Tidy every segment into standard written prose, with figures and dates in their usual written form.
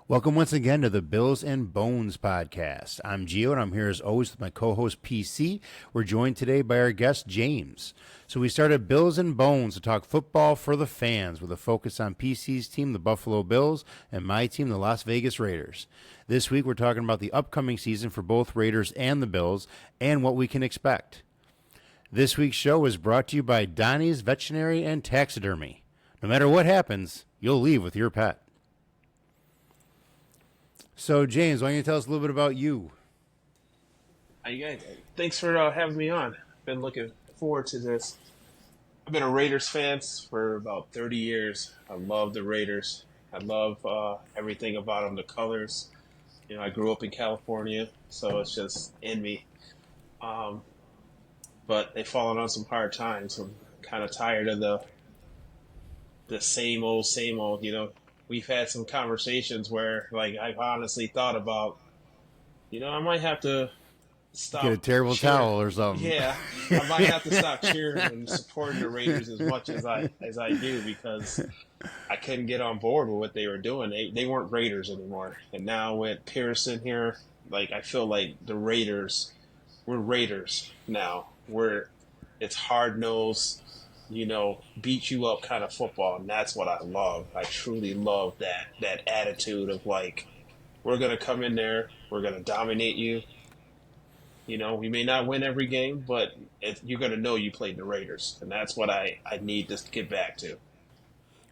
Welcome once again to the Bills and Bones podcast. I'm Gio, and I'm here as always with my co-host PC. We're joined today by our guest James. So we started Bills and Bones to talk football for the fans with a focus on PC's team, the Buffalo Bills, and my team, the Las Vegas Raiders. This week we're talking about the upcoming season for both Raiders and the Bills and what we can expect. This week's show is brought to you by Donnie's Veterinary and Taxidermy. No matter what happens, you'll leave with your pet. So, James, why don't you tell us a little bit about you? How you guys? Thanks for having me on. Been looking forward to this. I've been a Raiders fan for about 30 years. I love the Raiders. I love everything about them, the colors. You know, I grew up in California, so it's just in me. But they've fallen on some hard times. I'm kind of tired of the same old, you know. We've had some conversations where, like, I've honestly thought about, you know, I might have to stop. Get a terrible cheering. towel or something. Yeah, I might have to stop cheering and supporting the Raiders as much as I do, because I couldn't get on board with what they were doing. They weren't Raiders anymore. And now with Pearson here, like, I feel like the Raiders, we're Raiders now. It's hard-nosed, you know, beat you up kind of football, and that's what I love. I truly love that attitude of, like, we're going to come in there, we're going to dominate you. You know, we may not win every game, but you're going to know you played the Raiders, and that's what I need to get back to.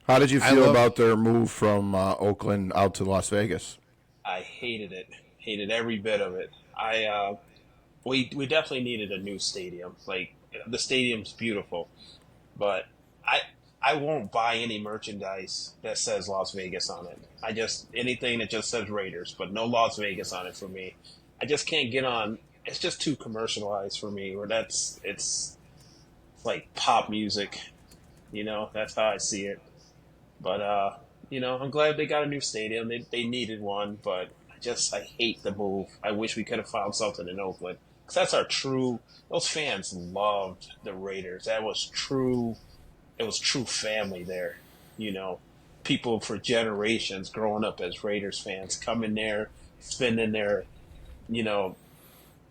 How did you feel about their move from Oakland out to Las Vegas? I hated it. Hated every bit of it. We definitely needed a new stadium. Like, the stadium's beautiful. But I won't buy any merchandise that says Las Vegas on it. Anything that just says Raiders, but no Las Vegas on it for me. I just can't get on. It's just too commercialized for me. It's like pop music, you know. That's how I see it. But you know, I'm glad they got a new stadium. They needed one, but I hate the move. I wish we could have found something in Oakland. Because that's our true. Those fans loved the Raiders. That was true. It was true family there. You know, people for generations growing up as Raiders fans coming there, spending their, you know,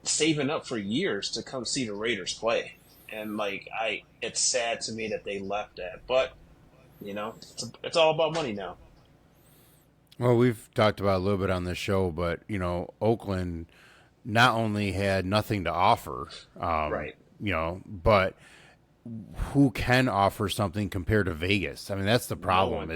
saving up for years to come see the Raiders play. And like, it's sad to me that they left that. But you know, it's all about money now. Well, we've talked about it a little bit on this show, but you know, Oakland not only had nothing to offer, Right. you know, but who can offer something compared to Vegas? I mean, that's the problem.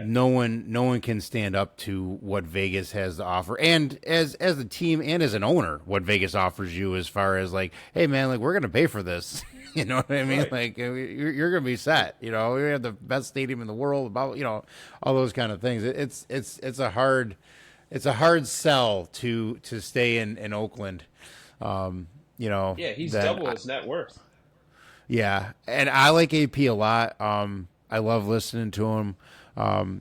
No one can stand up to what Vegas has to offer, and as a team and as an owner, what Vegas offers you as far as like, hey man, like, we're gonna pay for this. You know what I mean? Right. Like, you're gonna be set. You know, we have the best stadium in the world. About, you know, all those kind of things. It's a hard sell to stay in Oakland. You know. Yeah, he's double his net worth. Yeah, and I like AP a lot. I love listening to him.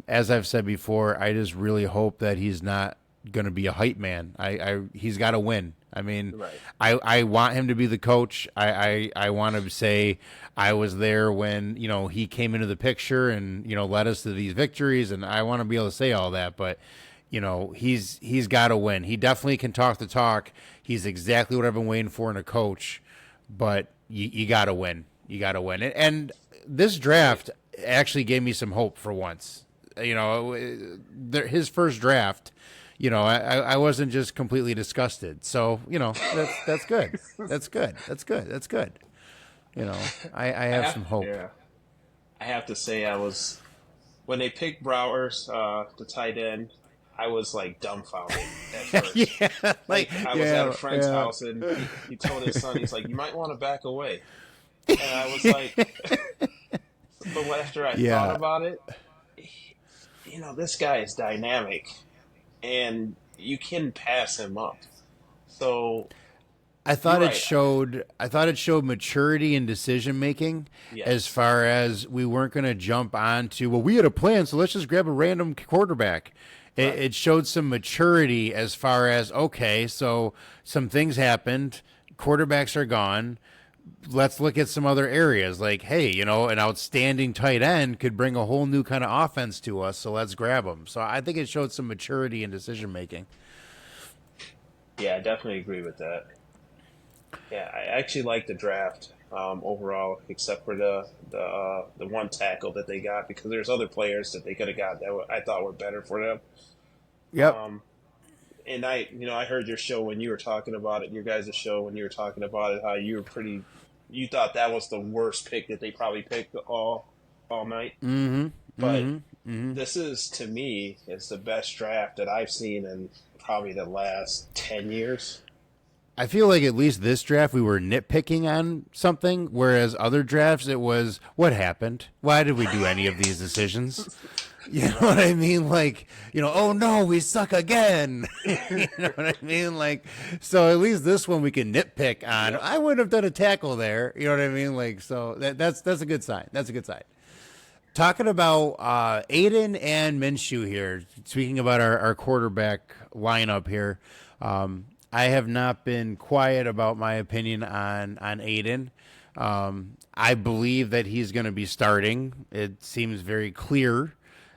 As I've said before, I just really hope that he's not going to be a hype man. He's got to win. I mean, Right. I want him to be the coach. I want to say I was there when, you know, he came into the picture and, you know, led us to these victories, and I want to be able to say all that, but you know, he's got to win. He definitely can talk the talk. He's exactly what I've been waiting for in a coach, but you got to win. You got to win. And this draft actually gave me some hope for once. You know, his first draft, you know, I wasn't just completely disgusted. So, you know, that's good. That's good. You know, I have some hope. Yeah. I have to say, when they picked Browers, the tight end, I was like dumbfounded at first. Yeah, like I was at a friend's house, and he told his son, he's like, you might want to back away. And I was like, but after I thought about it, you know, this guy is dynamic, and you can pass him up. So I thought it showed maturity and decision making. Yes. As far as we weren't going to jump on to, well, we had a plan, so let's just grab a random quarterback. Right. It showed some maturity as far as, okay, so some things happened, quarterbacks are gone, let's look at some other areas. Like, hey, an outstanding tight end could bring a whole new kind of offense to us. So let's grab him. So I think it showed some maturity in decision making. Yeah, I definitely agree with that. Yeah, I actually like the draft overall, except for the one tackle that they got, because there's other players that they could have got that I thought were better for them. Yep. Um, and I heard your show when you were talking about it, your guys' show when you were talking about it, how you thought that was the worst pick that they probably picked all night. Mm-hmm. But Mm-hmm. Mm-hmm. this is, to me, is the best draft that I've seen in probably the last 10 years. I feel like at least this draft we were nitpicking on something, whereas other drafts it was what happened? Why did we do any of these decisions? You know what I mean? Like, oh no, we suck again. You know what I mean? Like, so at least this one we can nitpick on. Yep. I would have done a tackle there. You know what I mean? Like, so that's a good sign. That's a good sign. Talking about Aiden and Minshew here. Speaking about our quarterback lineup here, I have not been quiet about my opinion on Aiden. I believe that he's going to be starting. It seems very clear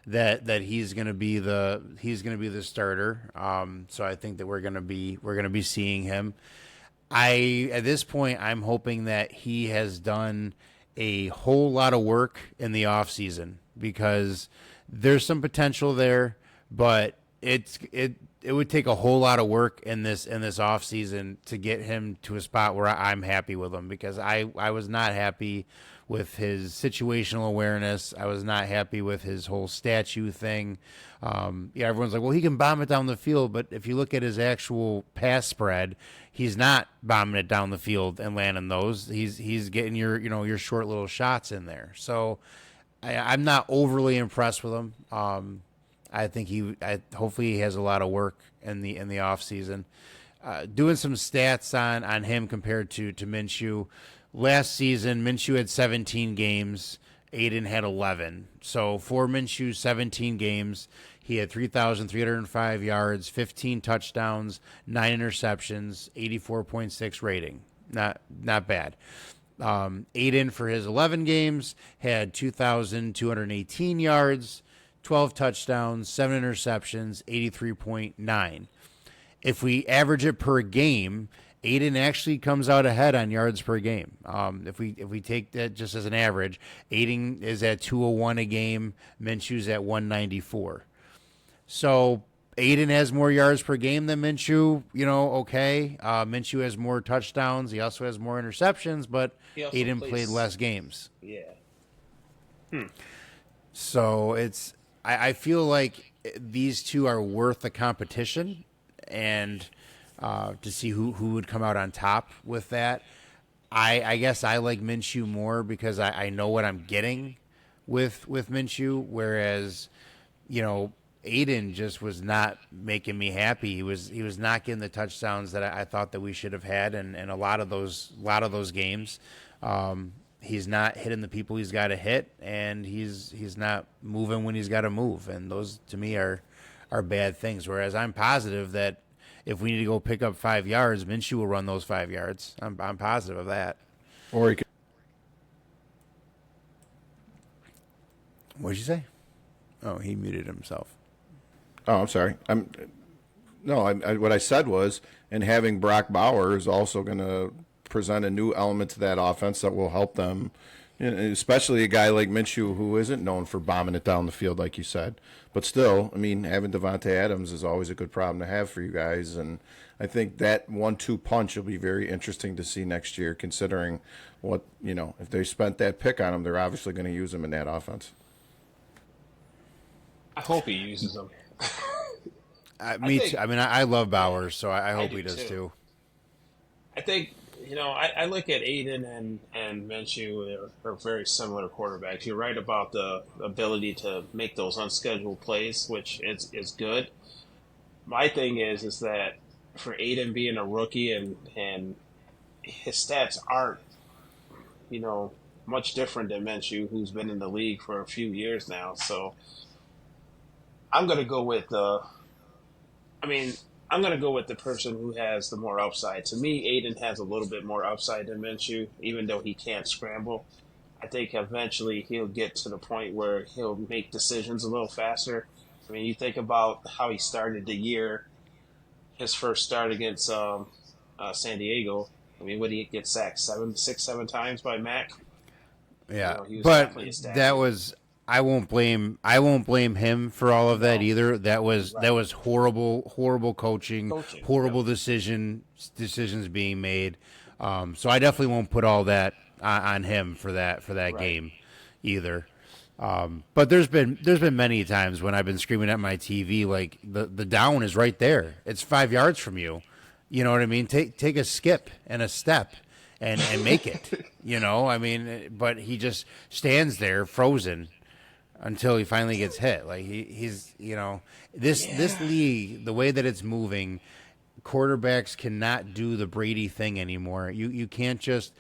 that he's going to be the starter. So I think that we're going to be seeing him. At this point I'm hoping that he has done a whole lot of work in the off season because there's some potential there, but it would take a whole lot of work in this off season to get him to a spot where I'm happy with him, because I was not happy with his situational awareness. I was not happy with his whole statue thing. Everyone's like, well, he can bomb it down the field, but if you look at his actual pass spread, he's not bombing it down the field and landing those. He's getting your short little shots in there. So I'm not overly impressed with him. I think hopefully he has a lot of work in the off season. Doing some stats on him compared to Minshew. Last season, Minshew had 17 games. Aiden had 11. So for Minshew's 17 games, he had 3,305 yards, 15 touchdowns, 9 interceptions, 84.6 rating. Not bad. Aiden for his 11 games had 2,218 yards, 12 touchdowns, 7 interceptions, 83.9. If we average it per game, Aiden actually comes out ahead on yards per game. If we take that just as an average, Aiden is at 201 a game, Minshew's at 194. So Aiden has more yards per game than Minshew. Okay. Minshew has more touchdowns. He also has more interceptions, but Aiden played less games. Yeah. So I feel like these two are worth the competition, and to see who would come out on top with that. I guess I like Minshew more because I know what I'm getting with Minshew, whereas Aiden just was not making me happy. He was not getting the touchdowns that I thought that we should have had, and a lot of those games. He's not hitting the people he's got to hit, and he's not moving when he's got to move, and those to me are bad things. Whereas I'm positive that if we need to go pick up 5 yards, Minshew will run those 5 yards. I'm positive of that. Or he could. What'd you say? Oh, he muted himself. Oh, I'm sorry. What I said was, and having Brock Bauer is also going to present a new element to that offense that will help them, especially a guy like Minshew who isn't known for bombing it down the field like you said. But still, having Devontae Adams is always a good problem to have for you guys, and I think that 1-2 punch will be very interesting to see next year, considering what, if they spent that pick on him, they're obviously going to use him in that offense. I hope he uses them. Me too. I love Bauer, so I hope he does too. I think, I look at Aiden and Minshew, they're very similar quarterbacks. You're right about the ability to make those unscheduled plays, which is good. My thing is that for Aiden being a rookie and his stats aren't, much different than Minshew, who's been in the league for a few years now. So I'm going to go with I'm going to go with the person who has the more upside. To me, Aiden has a little bit more upside than Minshew, even though he can't scramble. I think eventually he'll get to the point where he'll make decisions a little faster. I mean, you think about how he started the year, his first start against San Diego. I mean, would he get sacked 7 times by Mac? You Yeah, know, he was but definitely a that statue. was I won't blame him for all of that No, either. That right. was horrible coaching, Coaching. Yep. horrible decisions being made. So I definitely won't put all that on him for that Right. game either. But there's been many times when I've been screaming at my TV like the down is right there. It's 5 yards from you. You know what I mean? Take a skip and a step and make it. I mean, but he just stands there frozen until he finally gets hit. Like he's this Yeah. league, the way that it's moving, quarterbacks cannot do the Brady thing anymore. You can't just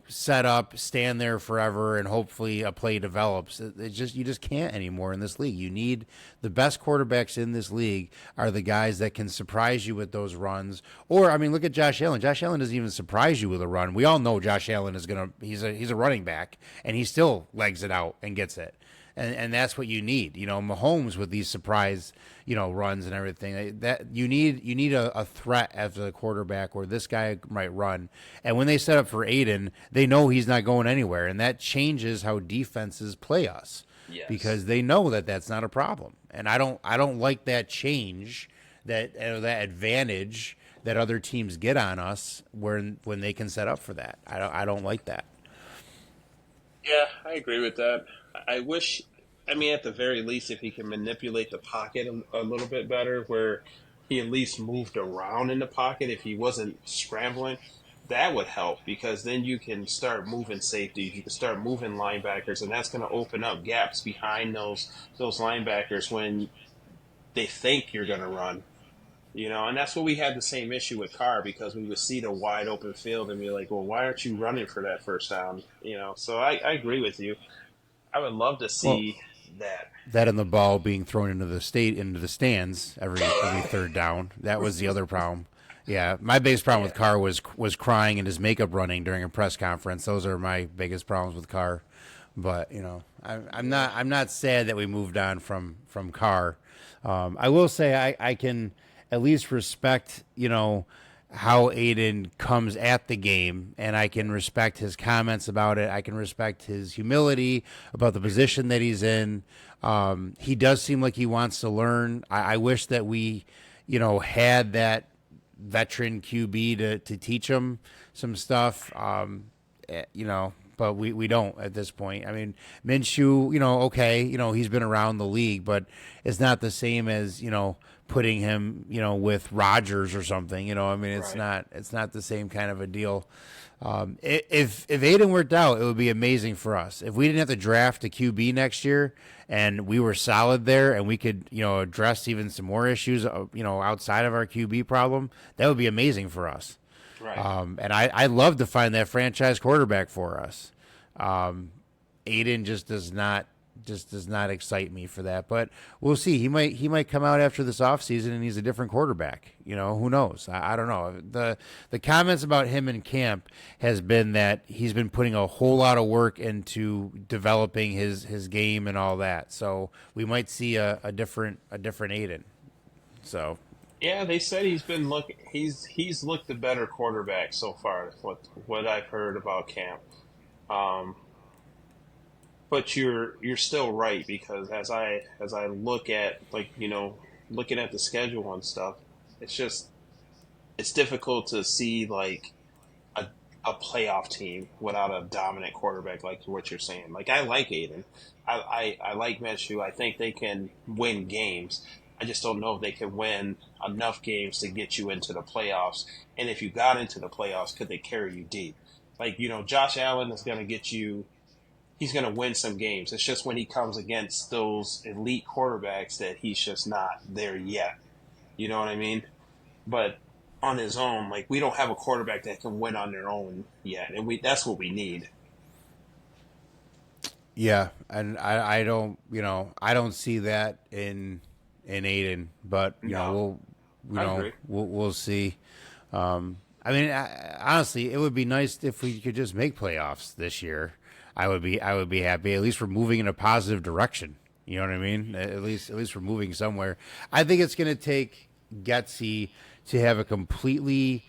set up, stand there forever, and hopefully a play develops. You just can't anymore in this league. You need the best quarterbacks in this league are the guys that can surprise you with those runs. Or I mean, look at Josh Allen. Josh Allen doesn't even surprise you with a run. We all know Josh Allen is gonna he's a running back, and he still legs it out and gets it. And that's what you need. Mahomes with these surprise, runs and everything. That you need a threat as a quarterback where this guy might run. And when they set up for Aiden, they know he's not going anywhere, and that changes how defenses play us Yes. because they know that that's not a problem. And I don't like that change that advantage that other teams get on us when they can set up for that. I don't like that. Yeah, I agree with that. I wish, I mean, at the very least, if he can manipulate the pocket a little bit better, where he at least moved around in the pocket if he wasn't scrambling, that would help because then you can start moving safeties, you can start moving linebackers, and that's going to open up gaps behind those linebackers when they think you're going to run. And that's what we had the same issue with Carr because we would see the wide open field and be like, well, why aren't you running for that first down? So I agree with you. I would love to Well, see that. that and the ball being thrown into the stands every third down. That was the other problem. Yeah, my biggest problem with Yeah, Carr was crying and his makeup running during a press conference. Those are my biggest problems with Carr. But I'm not sad that we moved on from Carr. I will say I can at least respect how Aiden comes at the game, and I can respect his comments about it. I can respect his humility about the position that he's in. He does seem like he wants to learn. I wish that we, had that veteran QB to teach him some stuff. But we don't at this point. I mean, Minshew, okay, he's been around the league, but it's not the same as putting him, with Rodgers or something. I mean, it's right. not the same kind of a deal. If Aiden worked out, it would be amazing for us. If we didn't have to draft a QB next year and we were solid there and we could, address even some more issues, outside of our QB problem, that would be amazing for us. Right. And I'd love to find that franchise quarterback for us. Aiden just does not excite me for that. But we'll see. He might come out after this offseason and he's a different quarterback. Who knows? I don't know. The comments about him in camp has been that he's been putting a whole lot of work into developing his game and all that. So we might see a different Aiden. So Yeah, they said he's been he's looked the better quarterback so far. What I've heard about camp. Um, but you're still right because as I look at looking at the schedule and stuff, it's just it's difficult to see like a a playoff team without a dominant quarterback like what you're saying. Like I like Aiden, I like Minshew. I think they can win games. I just don't know if they can win enough games to get you into the playoffs. And if you got into the playoffs, could they carry you deep? Like Josh Allen is going to get you. He's going to win some games. It's just when he comes against those elite quarterbacks that he's just not there yet. You know what I mean? But on his own, like we don't have a quarterback that can win on their own yet, and that's what we need. yeah, and I don't see that in Aiden, but No, you I know, agree. we'll see. I mean, honestly, it would be nice if we could just make playoffs this year. I would be happy. At least we're moving in a positive direction. You know what I mean? At least we're moving somewhere. I think it's going to take Getsy to have a completely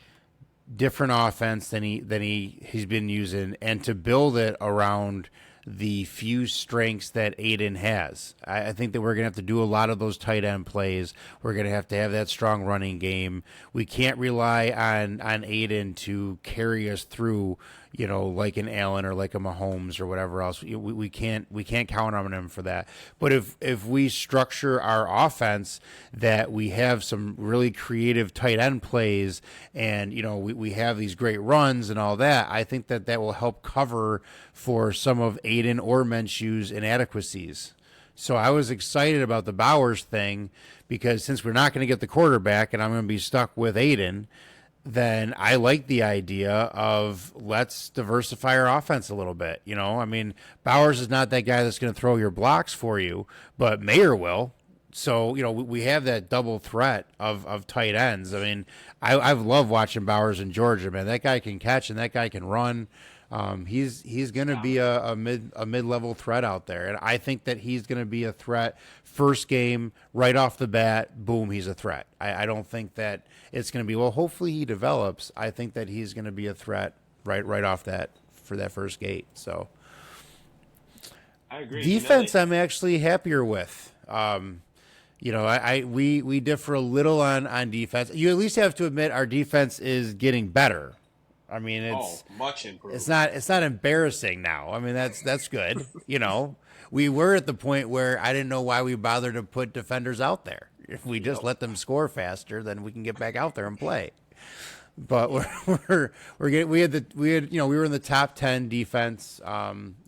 different offense than he's been using, and to build it around the few strengths that Aiden has. I think that we're gonna have to do a lot of those tight end plays. We're gonna have to have that strong running game. We can't rely on Aiden to carry us through, like an Allen or like a Mahomes or whatever else. We can't count on him for that. But if we structure our offense that we have some really creative tight end plays, and we have these great runs and all that, I think that will help cover for some of Aiden or Minshew's inadequacies. So I was excited about the Bowers thing, because since we're not going to get the quarterback and I'm going to be stuck with Aiden, then I like the idea of let's diversify our offense a little bit. I mean, Bowers is not that guy that's going to throw your blocks for you, but Mayer will. So, we have that double threat of tight ends. I mean, I've loved watching Bowers in Georgia, man. That guy can catch and that guy can run. He's going to be a mid-level threat out there, and I think that he's going to be a threat first game right off the bat. Boom, he's a threat. I don't think that it's going to be, well, hopefully he develops. I think that he's going to be a threat right off that for that first gate. So I agree. defense, I'm actually happier with. We differ a little on defense. You at least have to admit our defense is getting better. I mean, much improved. It's not embarrassing now. I mean, that's good. We were at the point where I didn't know why we bothered to put defenders out there. If we just let them score faster, then we can get back out there and play. But we were in the top 10 defense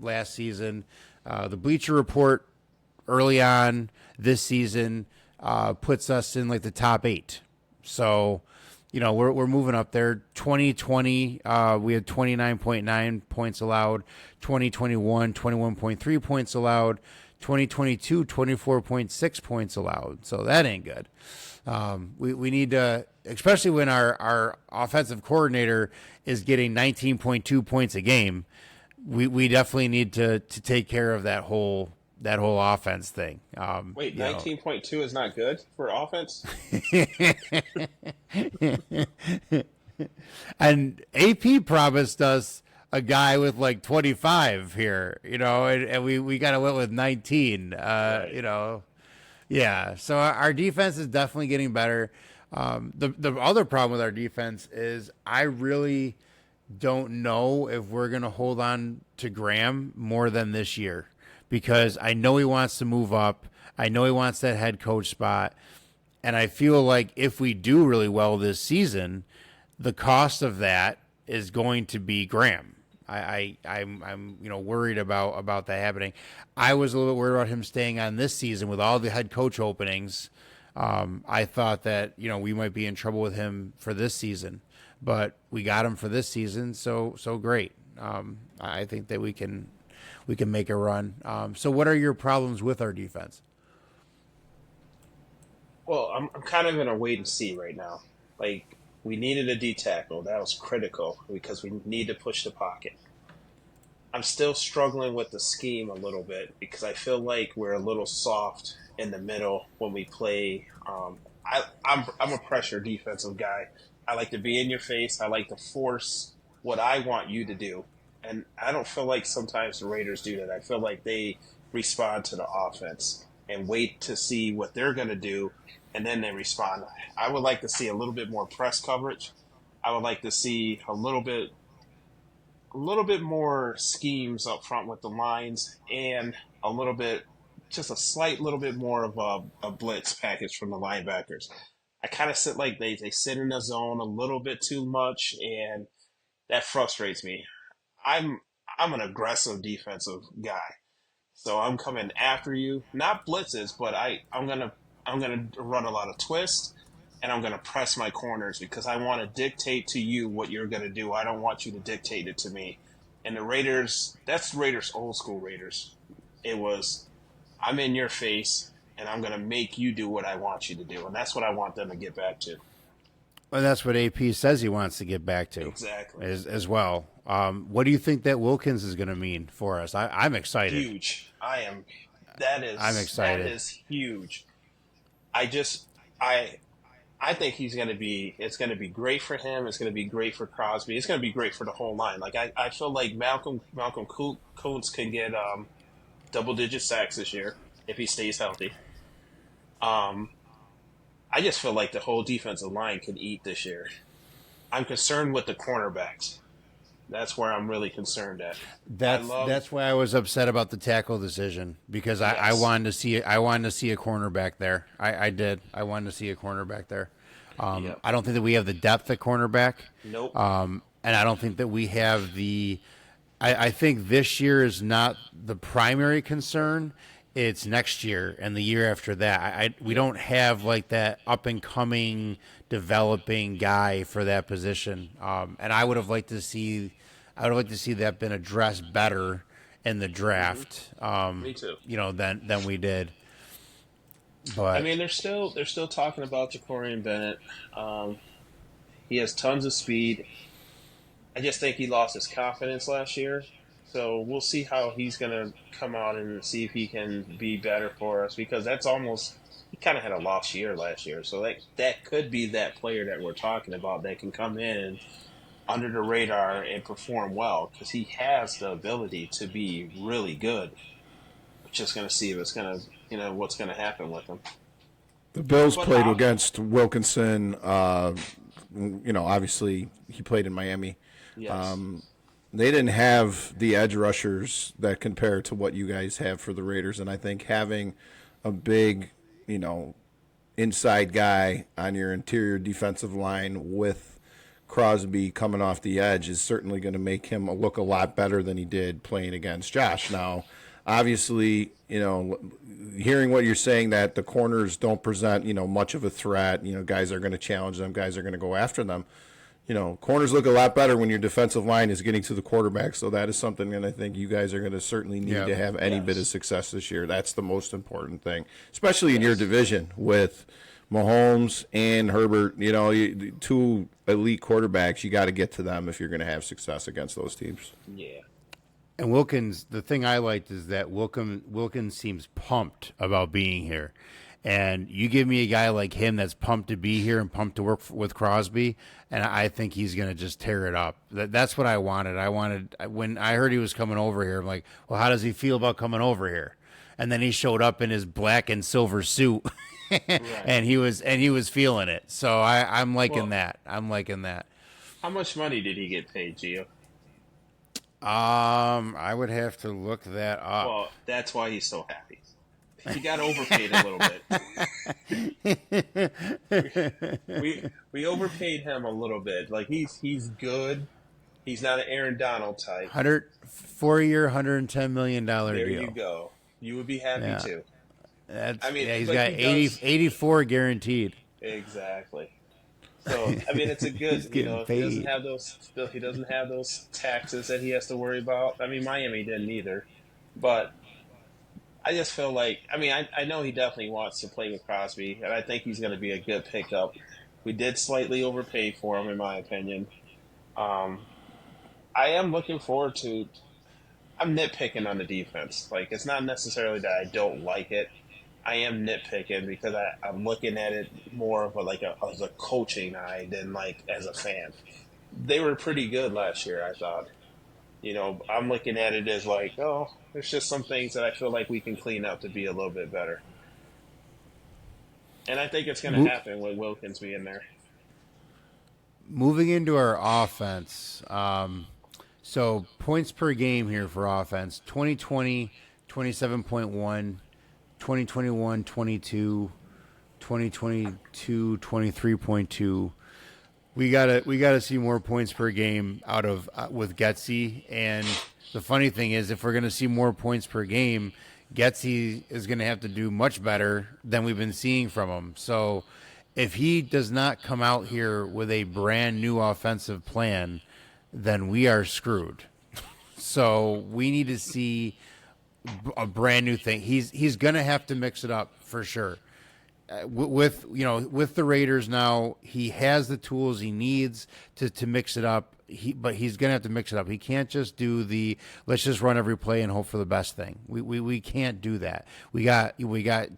last season. The Bleacher Report early on this season puts us in like the top 8. So, we're moving up there. 2020, we had 29.9 points allowed. 2021, 21.3 points allowed. 2022, 24.6 points allowed. So that ain't good. We need to, especially when our offensive coordinator is getting 19.2 points a game, we definitely need to take care of that whole offense thing. Wait, 19.2 is not good for offense? And AP promised us a guy with like 25 here, and we got to went with 19, Right. Yeah. So our defense is definitely getting better. The other problem with our defense is I really don't know if we're going to hold on to Graham more than this year, because I know he wants to move up. I know he wants that head coach spot. And I feel like if we do really well this season, the cost of that is going to be Graham. I'm worried about that happening. I was a little bit worried about him staying on this season with all the head coach openings. I thought that we might be in trouble with him for this season, but we got him for this season, so great. I think that we can make a run. So what are your problems with our defense? Well, I'm kind of in a wait and see right now. Like, we needed a D tackle. That was critical because we need to push the pocket. I'm still struggling with the scheme a little bit because I feel like we're a little soft in the middle when we play. I'm a pressure defensive guy. I like to be in your face. I like to force what I want you to do, and I don't feel like sometimes the Raiders do that. I feel like they respond to the offense and wait to see what they're going to do, and then they respond. I would like to see a little bit more press coverage. I would like to see a little bit more schemes up front with the lines, and a little bit, just a slight little bit more of a blitz package from the linebackers. I kind of sit like they sit in the zone a little bit too much, and that frustrates me. I'm I'm an aggressive defensive guy. So I'm coming after you, not blitzes, but I'm gonna run a lot of twists, and I'm gonna press my corners because I want to dictate to you what you're gonna do. I don't want you to dictate it to me. And the Raiders, that's Raiders, old school Raiders. It was, I'm in your face, and I'm going to make you do what I want you to do. And that's what I want them to get back to. And that's what AP says he wants to get back to. Exactly. As well. What do you think that Wilkins is going to mean for us? I'm excited. Huge. I'm excited. That is huge. I think he's going to be. It's going to be great for him. It's going to be great for Crosby. It's going to be great for the whole line. Like I feel like Malcolm Kuntz can get double-digit sacks this year if he stays healthy. I just feel like the whole defensive line could eat this year. I'm concerned with the cornerbacks. That's where I'm really concerned at. That's why I was upset about the tackle decision, because I wanted to see a cornerback there. I did. I wanted to see a cornerback there. Yep. I don't think that we have the depth at cornerback. Nope. And I don't think that we have the. I think this year is not the primary concern. It's next year and the year after that. We don't have like that up and coming, developing guy for that position. And I would have liked to see. I would like to see that been addressed better in the draft. Me too. Than we did. But I mean, they're still talking about Jacorian Bennett. He has tons of speed. I just think he lost his confidence last year. So we'll see how he's going to come out and see if he can be better for us, because he kind of had a lost year last year. So that could be that player that we're talking about that can come in under the radar and perform well, because he has the ability to be really good. We're just going to see if it's going to, what's going to happen with him. The Bills played against Wilkinson. Obviously he played in Miami. Yes. They didn't have the edge rushers that compare to what you guys have for the Raiders, and I think having a big, inside guy on your interior defensive line with Crosby coming off the edge is certainly going to make him look a lot better than he did playing against Josh. Now, obviously, hearing what you're saying, that the corners don't present, much of a threat, guys are going to challenge them, guys are going to go after them. Corners look a lot better when your defensive line is getting to the quarterback. So that is something that I think you guys are going to certainly need to have any bit of success this year. That's the most important thing, especially in your division with Mahomes and Herbert. Two elite quarterbacks. You got to get to them if you're going to have success against those teams. Yeah. And Wilkins, the thing I liked is that Wilkins seems pumped about being here. And you give me a guy like him that's pumped to be here and pumped to work with Crosby, and I think he's going to just tear it up. That's what I wanted. When I heard he was coming over here, I'm like, well, how does he feel about coming over here? And then he showed up in his black and silver suit, and he was feeling it. So I'm liking that. I'm liking that. How much money did he get paid, Gio? I would have to look that up. Well, that's why he's so happy. He got overpaid a little bit. we overpaid him a little bit. Like he's good. He's not an Aaron Donald type. 4-year, $110 million deal. There you go. You would be happy too. He's got 84 guaranteed. Exactly. So it's a good. He doesn't have those taxes that he has to worry about. Miami didn't either, but. I just feel like, I know he definitely wants to play with Crosby, and I think he's going to be a good pickup. We did slightly overpay for him, in my opinion. I am looking forward to – I'm nitpicking on the defense. Like, it's not necessarily that I don't like it. I am nitpicking because I'm looking at it more of as a coaching eye than, as a fan. They were pretty good last year, I thought. I'm looking at it as there's just some things that I feel like we can clean up to be a little bit better. And I think it's going to happen with Wilkins being there. Moving into our offense, so points per game here for offense, 2020, 27.1, 2021, 22, 2022, 23.2. We gotta see more points per game out of with Getsy. And the funny thing is, if we're gonna see more points per game, Getsy is gonna have to do much better than we've been seeing from him. So if he does not come out here with a brand new offensive plan, then we are screwed. So we need to see a brand new thing. He's going to have to mix it up for sure. With with the Raiders now, he has the tools he needs to mix it up. But he's gonna have to mix it up. He can't just do the let's just run every play and hope for the best thing. We can't do that. We got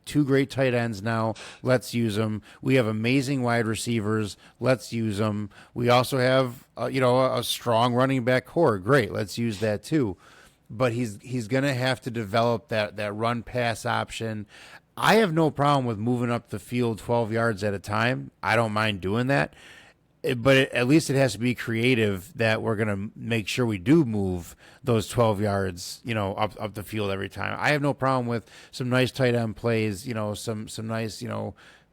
two great tight ends now. Let's use them. We have amazing wide receivers. Let's use them. We also have a strong running back core. Great. Let's use that too. But he's gonna have to develop that run pass option. I have no problem with moving up the field 12 yards at a time. I don't mind doing that. But at least it has to be creative that we're going to make sure we do move those 12 yards, up the field every time. I have no problem with some nice tight end plays, some nice,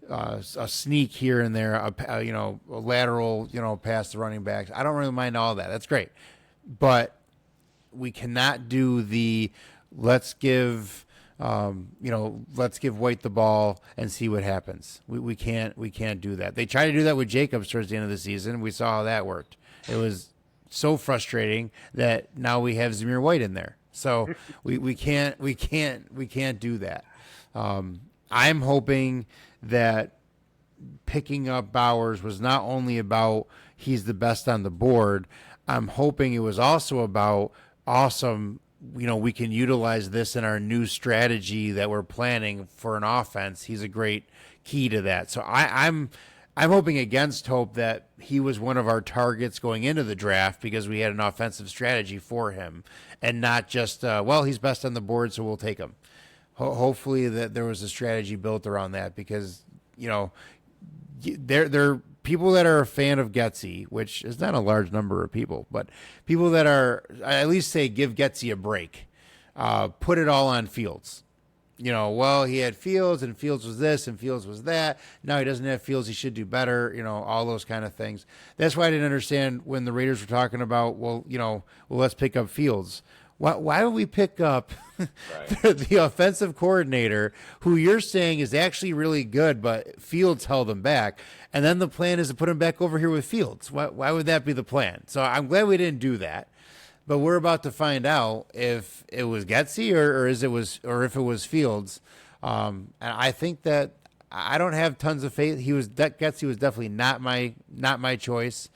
a sneak here and there, a lateral, past the running backs. I don't really mind all that. That's great. But we cannot do the let's give White the ball and see what happens. We can't do that. They tried to do that with Jacobs towards the end of the season. We saw how that worked. It was so frustrating that now we have Zamir White in there. So we can't do that. I'm hoping that picking up Bowers was not only about he's the best on the board. I'm hoping it was also about awesome. We can utilize this in our new strategy that we're planning for an offense. He's a great key to that. So I'm hoping against hope that he was one of our targets going into the draft because we had an offensive strategy for him and not just, he's best on the board, so we'll take him. Hopefully that there was a strategy built around that because, they're people that are a fan of Getsy, which is not a large number of people, but people that are, I at least say give Getsy a break. Put it all on Fields. He had Fields and Fields was this and Fields was that. Now he doesn't have Fields. He should do better. All those kind of things. That's why I didn't understand when the Raiders were talking about, let's pick up Fields. Why would we pick up the offensive coordinator who you're saying is actually really good, but Fields held him back? And then the plan is to put him back over here with Fields. Why would that be the plan? So I'm glad we didn't do that. But we're about to find out if it was Getsy or if it was Fields. And I think that I don't have tons of faith. Getsy was definitely not my choice.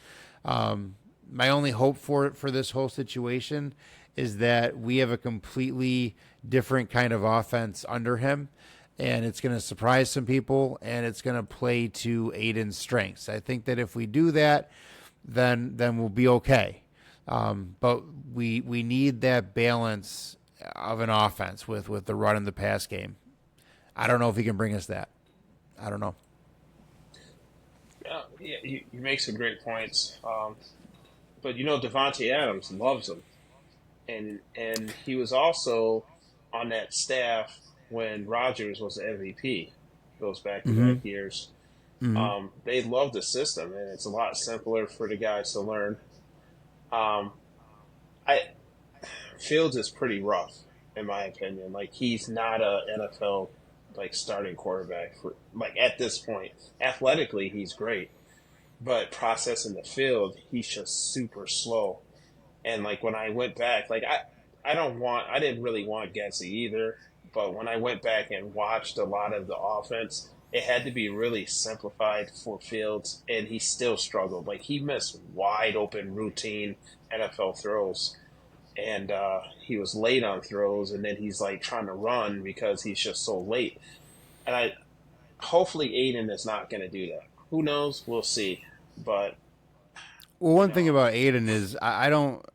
My only hope for this whole situation is that we have a completely different kind of offense under him, and it's going to surprise some people, and it's going to play to Aiden's strengths. I think that if we do that, then we'll be okay. But we need that balance of an offense with the run and the pass game. I don't know if he can bring us that. I don't know. Yeah, you make some great points. But Devontae Adams loves him. And he was also on that staff when Rodgers was the MVP. Goes back to back years. Mm-hmm. They love the system, and it's a lot simpler for the guys to learn. Fields is pretty rough, in my opinion. Like, he's not a NFL starting quarterback at this point. Athletically, he's great, but processing the field, he's just super slow. And when I went back, I didn't really want Getsy either, but when I went back and watched a lot of the offense, it had to be really simplified for Fields, and he still struggled. He missed wide open routine NFL throws, and he was late on throws, and then he's trying to run because he's just so late. And hopefully Aiden is not going to do that. Who knows? We'll see. But one thing about Aiden is I don't,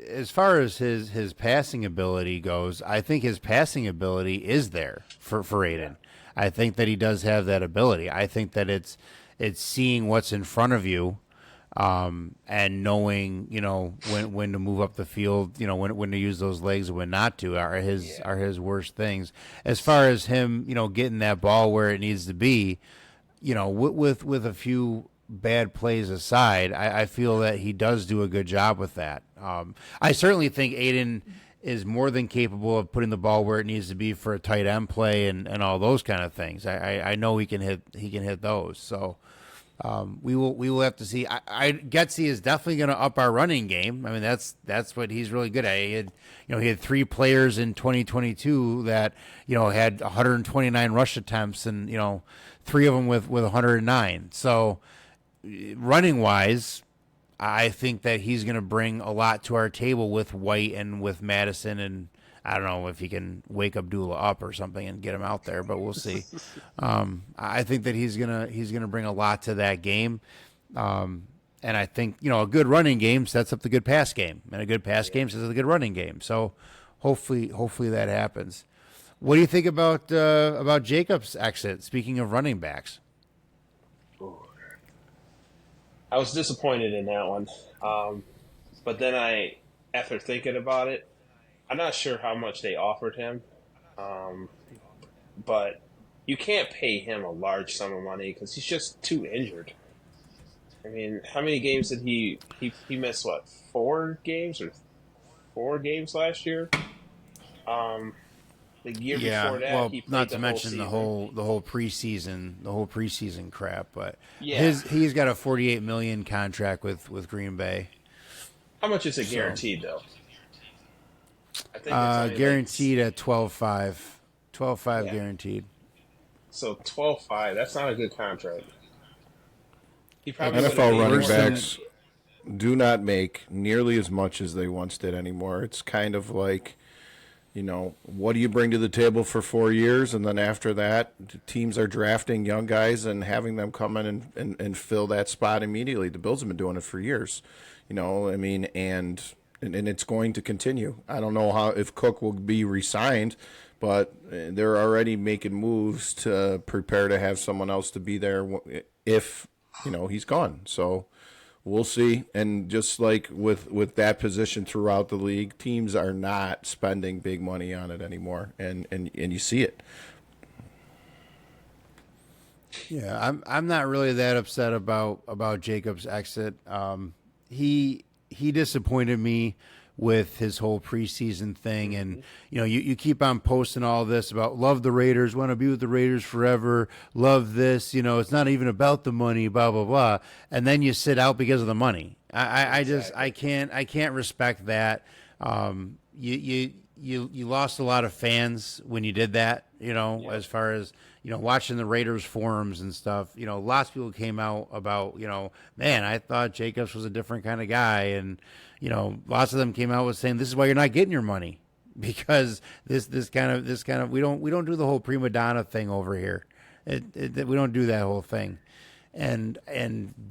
as far as his passing ability goes, I think his passing ability is there for Aiden. I think that he does have that ability. I think that it's seeing what's in front of you, and knowing when to move up the field, when to use those legs and when not to are his worst things. As far as him, getting that ball where it needs to be, with a few bad plays aside, I feel that he does do a good job with that. I certainly think Aiden is more than capable of putting the ball where it needs to be for a tight end play and all those kind of things. I know he can hit those. So We will have to see. Getsy is definitely going to up our running game. I mean, that's what he's really good at. He had 3 players in 2022 that had 129 rush attempts, and 3 of them with 109. So running wise, I think that he's going to bring a lot to our table with White and with Madison, and I don't know if he can wake Abdullah up or something and get him out there, but we'll see. I think that he's gonna bring a lot to that game, and I think a good running game sets up the good pass game, and a good pass game sets up the good running game. So hopefully that happens. What do you think about Jacobs' exit? Speaking of running backs. I was disappointed in that one. But then after thinking about it, I'm not sure how much they offered him. But you can't pay him a large sum of money because he's just too injured. I mean, how many games did he missed? What, 4 games or 4 games last year? The year before that, he played not to mention the whole preseason crap. But he's got a $48 million contract with Green Bay. How much is it guaranteed though? I think it's guaranteed at 12.5. 12.5 guaranteed. So 12.5. That's not a good contract. He probably NFL running backs do not make nearly as much as they once did anymore. It's kind of like, what do you bring to the table for 4 years? And then after that, teams are drafting young guys and having them come in and fill that spot immediately. The Bills have been doing it for years, and it's going to continue. I don't know if Cook will be re-signed, but they're already making moves to prepare to have someone else to be there if, he's gone. So we'll see. And just like with that position throughout the league, teams are not spending big money on it anymore, and you see it. Yeah, I'm not really that upset about Jacob's exit. He disappointed me with his whole preseason thing, and you keep on posting all this about love the Raiders, want to be with the Raiders forever, love this, it's not even about the money, blah blah blah, and then you sit out because of the money. I can't respect that. You lost a lot of fans when you did that, as far as watching the Raiders forums and stuff. Lots of people came out about, man, I thought Jacobs was a different kind of guy, and lots of them came out with saying this is why you're not getting your money, because this kind of we don't do the whole prima donna thing over here. We don't do that whole thing, and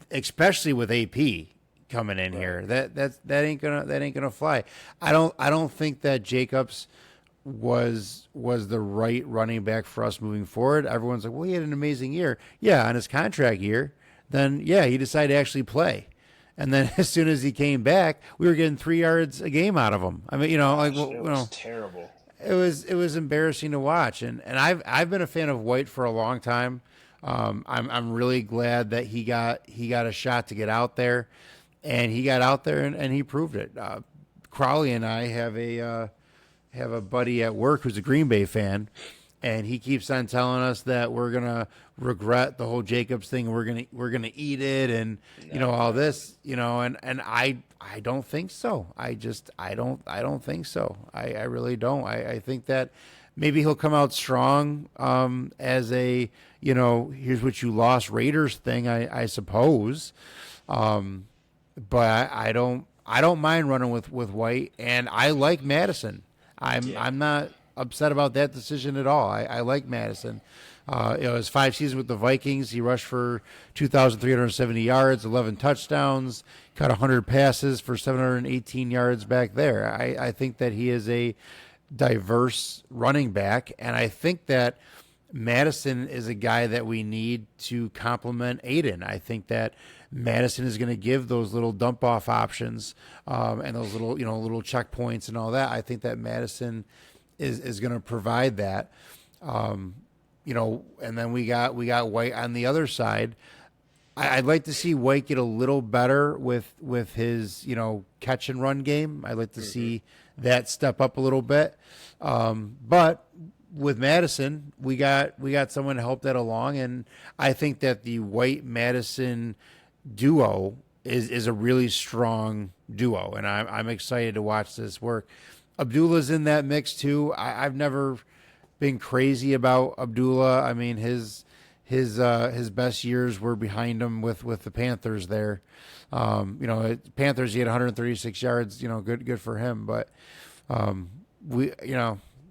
especially with AP coming in here, that ain't gonna fly. I don't think that Jacobs was the right running back for us moving forward. Everyone's like, well, he had an amazing year. Yeah, on his contract year, then he decided to actually play. And then as soon as he came back, we were getting 3 yards a game out of him. I mean, it was terrible. It was embarrassing to watch. And I've been a fan of White for a long time. I'm really glad that he got a shot to get out there, and he got out there and he proved it. Crowley and I have a buddy at work who's a Green Bay fan, and he keeps on telling us that we're gonna regret the whole Jacobs thing, and we're gonna eat it, and all this, and I don't think so. I don't think so. I really don't. I think that maybe he'll come out strong as a here's what you lost Raiders thing, I suppose, but I don't mind running with White, and I like Madison. I'm not upset about that decision at all. I like Madison. His 5 seasons with the Vikings, he rushed for 2,370 yards, 11 touchdowns, caught 100 passes for 718 yards back there. I think that he is a diverse running back, and I think that Madison is a guy that we need to complement Aiden. I think that Madison is going to give those little dump off options and those little little checkpoints and all that. I think that Madison is going to provide that. And then we got White on the other side. I'd like to see White get a little better with his catch and run game. I'd like to see that step up a little bit. But with Madison, we got someone to help that along, and I think that the White Madison duo is a really strong duo, and I'm excited to watch this work. Abdullah's in that mix too. I've never been crazy about Abdullah. I mean, his best years were behind him with the Panthers there. Panthers, he had 136 yards. Good for him. But we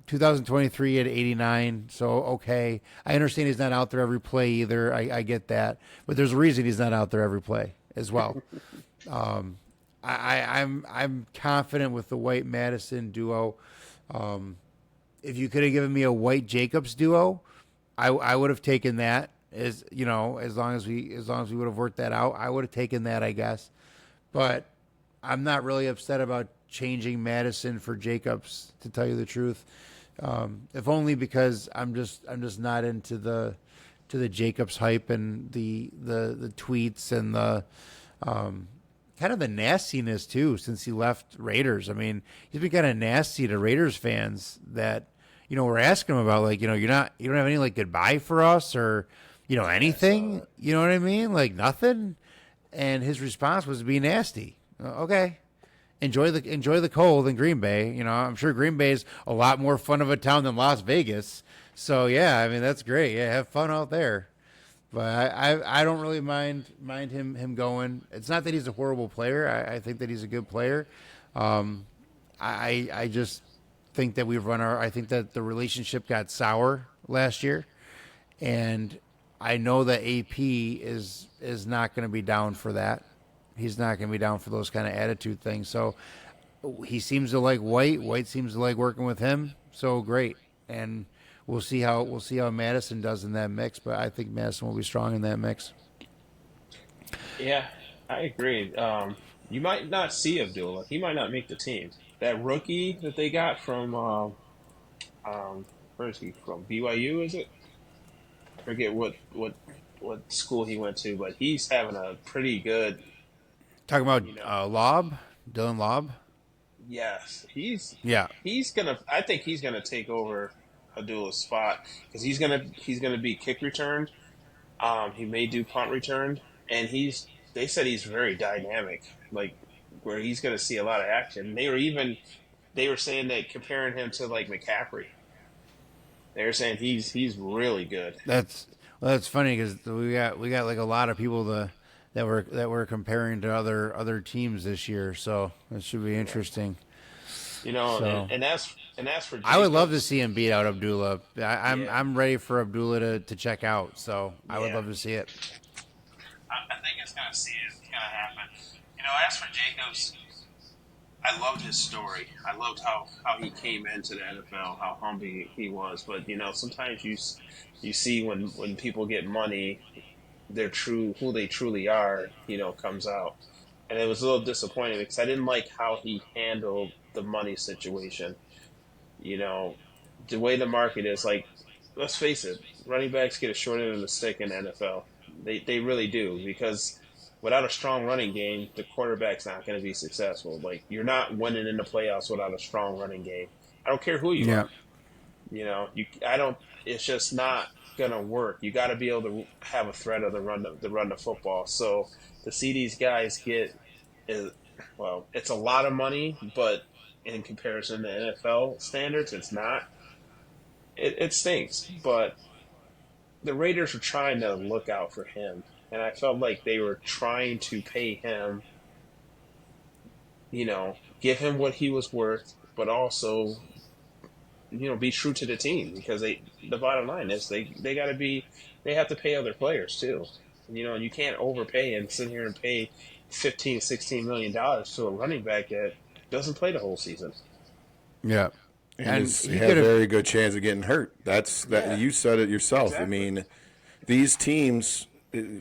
2023 at 89. So okay, I understand he's not out there every play either. I get that, but there's a reason he's not out there every play as well. I'm confident with the White Madison duo. If you could have given me a White Jacobs duo, I would have taken that. As long as we would have worked that out, I would have taken that, I guess. But I'm not really upset about changing Madison for Jacobs, to tell you the truth. If only because I'm just not into the Jacobs hype and the tweets and the kind of the nastiness too since he left Raiders. I mean, he's been kind of nasty to Raiders fans that we're asking him about, like, you don't have any like goodbye for us or anything. You know what I mean? Like nothing. And his response was to be nasty. Okay. Enjoy the cold in Green Bay. I'm sure Green Bay is a lot more fun of a town than Las Vegas. So yeah, I mean that's great. Yeah, have fun out there. But I don't really mind him going. It's not that he's a horrible player. I think that he's a good player. I just think that I think that the relationship got sour last year, and I know that AP is not going to be down for that. He's not going to be down for those kind of attitude things. So he seems to like White. White seems to like working with him. So great. And we'll see how Madison does in that mix. But I think Madison will be strong in that mix. Yeah, I agree. You might not see Abdullah. He might not make the team. That rookie that they got from where is he from? BYU, is it? I forget what school he went to, but he's having a pretty good. Talking about Lobb, Dylan Lobb. Yes, he's gonna. I think he's gonna take over Abdullah's spot because he's gonna be kick returned. He may do punt return, and they said he's very dynamic, like where he's gonna see a lot of action. They were saying that comparing him to like McCaffrey. They were saying he's really good. That's funny because we got like a lot of people that we're comparing to other teams this year, so it should be interesting. And as for Jacobs, I would love to see him beat out Abdullah. I'm ready for Abdullah to check out, so I would love to see it. I think it's gonna happen. As for Jacobs, I loved his story. I loved how he came into the NFL, how humble he was. But sometimes you see when people get money, who they truly are, comes out. And it was a little disappointing because I didn't like how he handled the money situation. The way the market is, like, let's face it, running backs get a short end of the stick in the NFL. They really do, because without a strong running game, the quarterback's not going to be successful. Like, you're not winning in the playoffs without a strong running game. I don't care who you are. It's just not gonna work. You got to be able to have a threat of the run the football. So to see these guys it's a lot of money, but in comparison to NFL standards, it's not. It stinks. But the Raiders were trying to look out for him, and I felt like they were trying to pay him. Give him what he was worth, but also be true to the team, because the bottom line is they have to pay other players too. And you can't overpay and sit here and pay $15-16 million to a running back that doesn't play the whole season. Yeah. And he had a very good chance of getting hurt. You said it yourself. Exactly. I mean, these teams,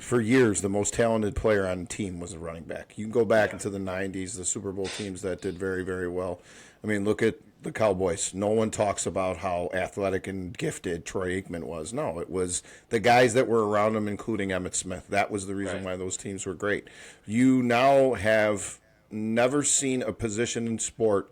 for years, the most talented player on the team was a running back. You can go back into the 90s, the Super Bowl teams that did very, very well. I mean, look at the Cowboys. No one talks about how athletic and gifted Troy Aikman was. No, it was the guys that were around him, including Emmitt Smith. That was the reason why those teams were great. You now have never seen a position in sport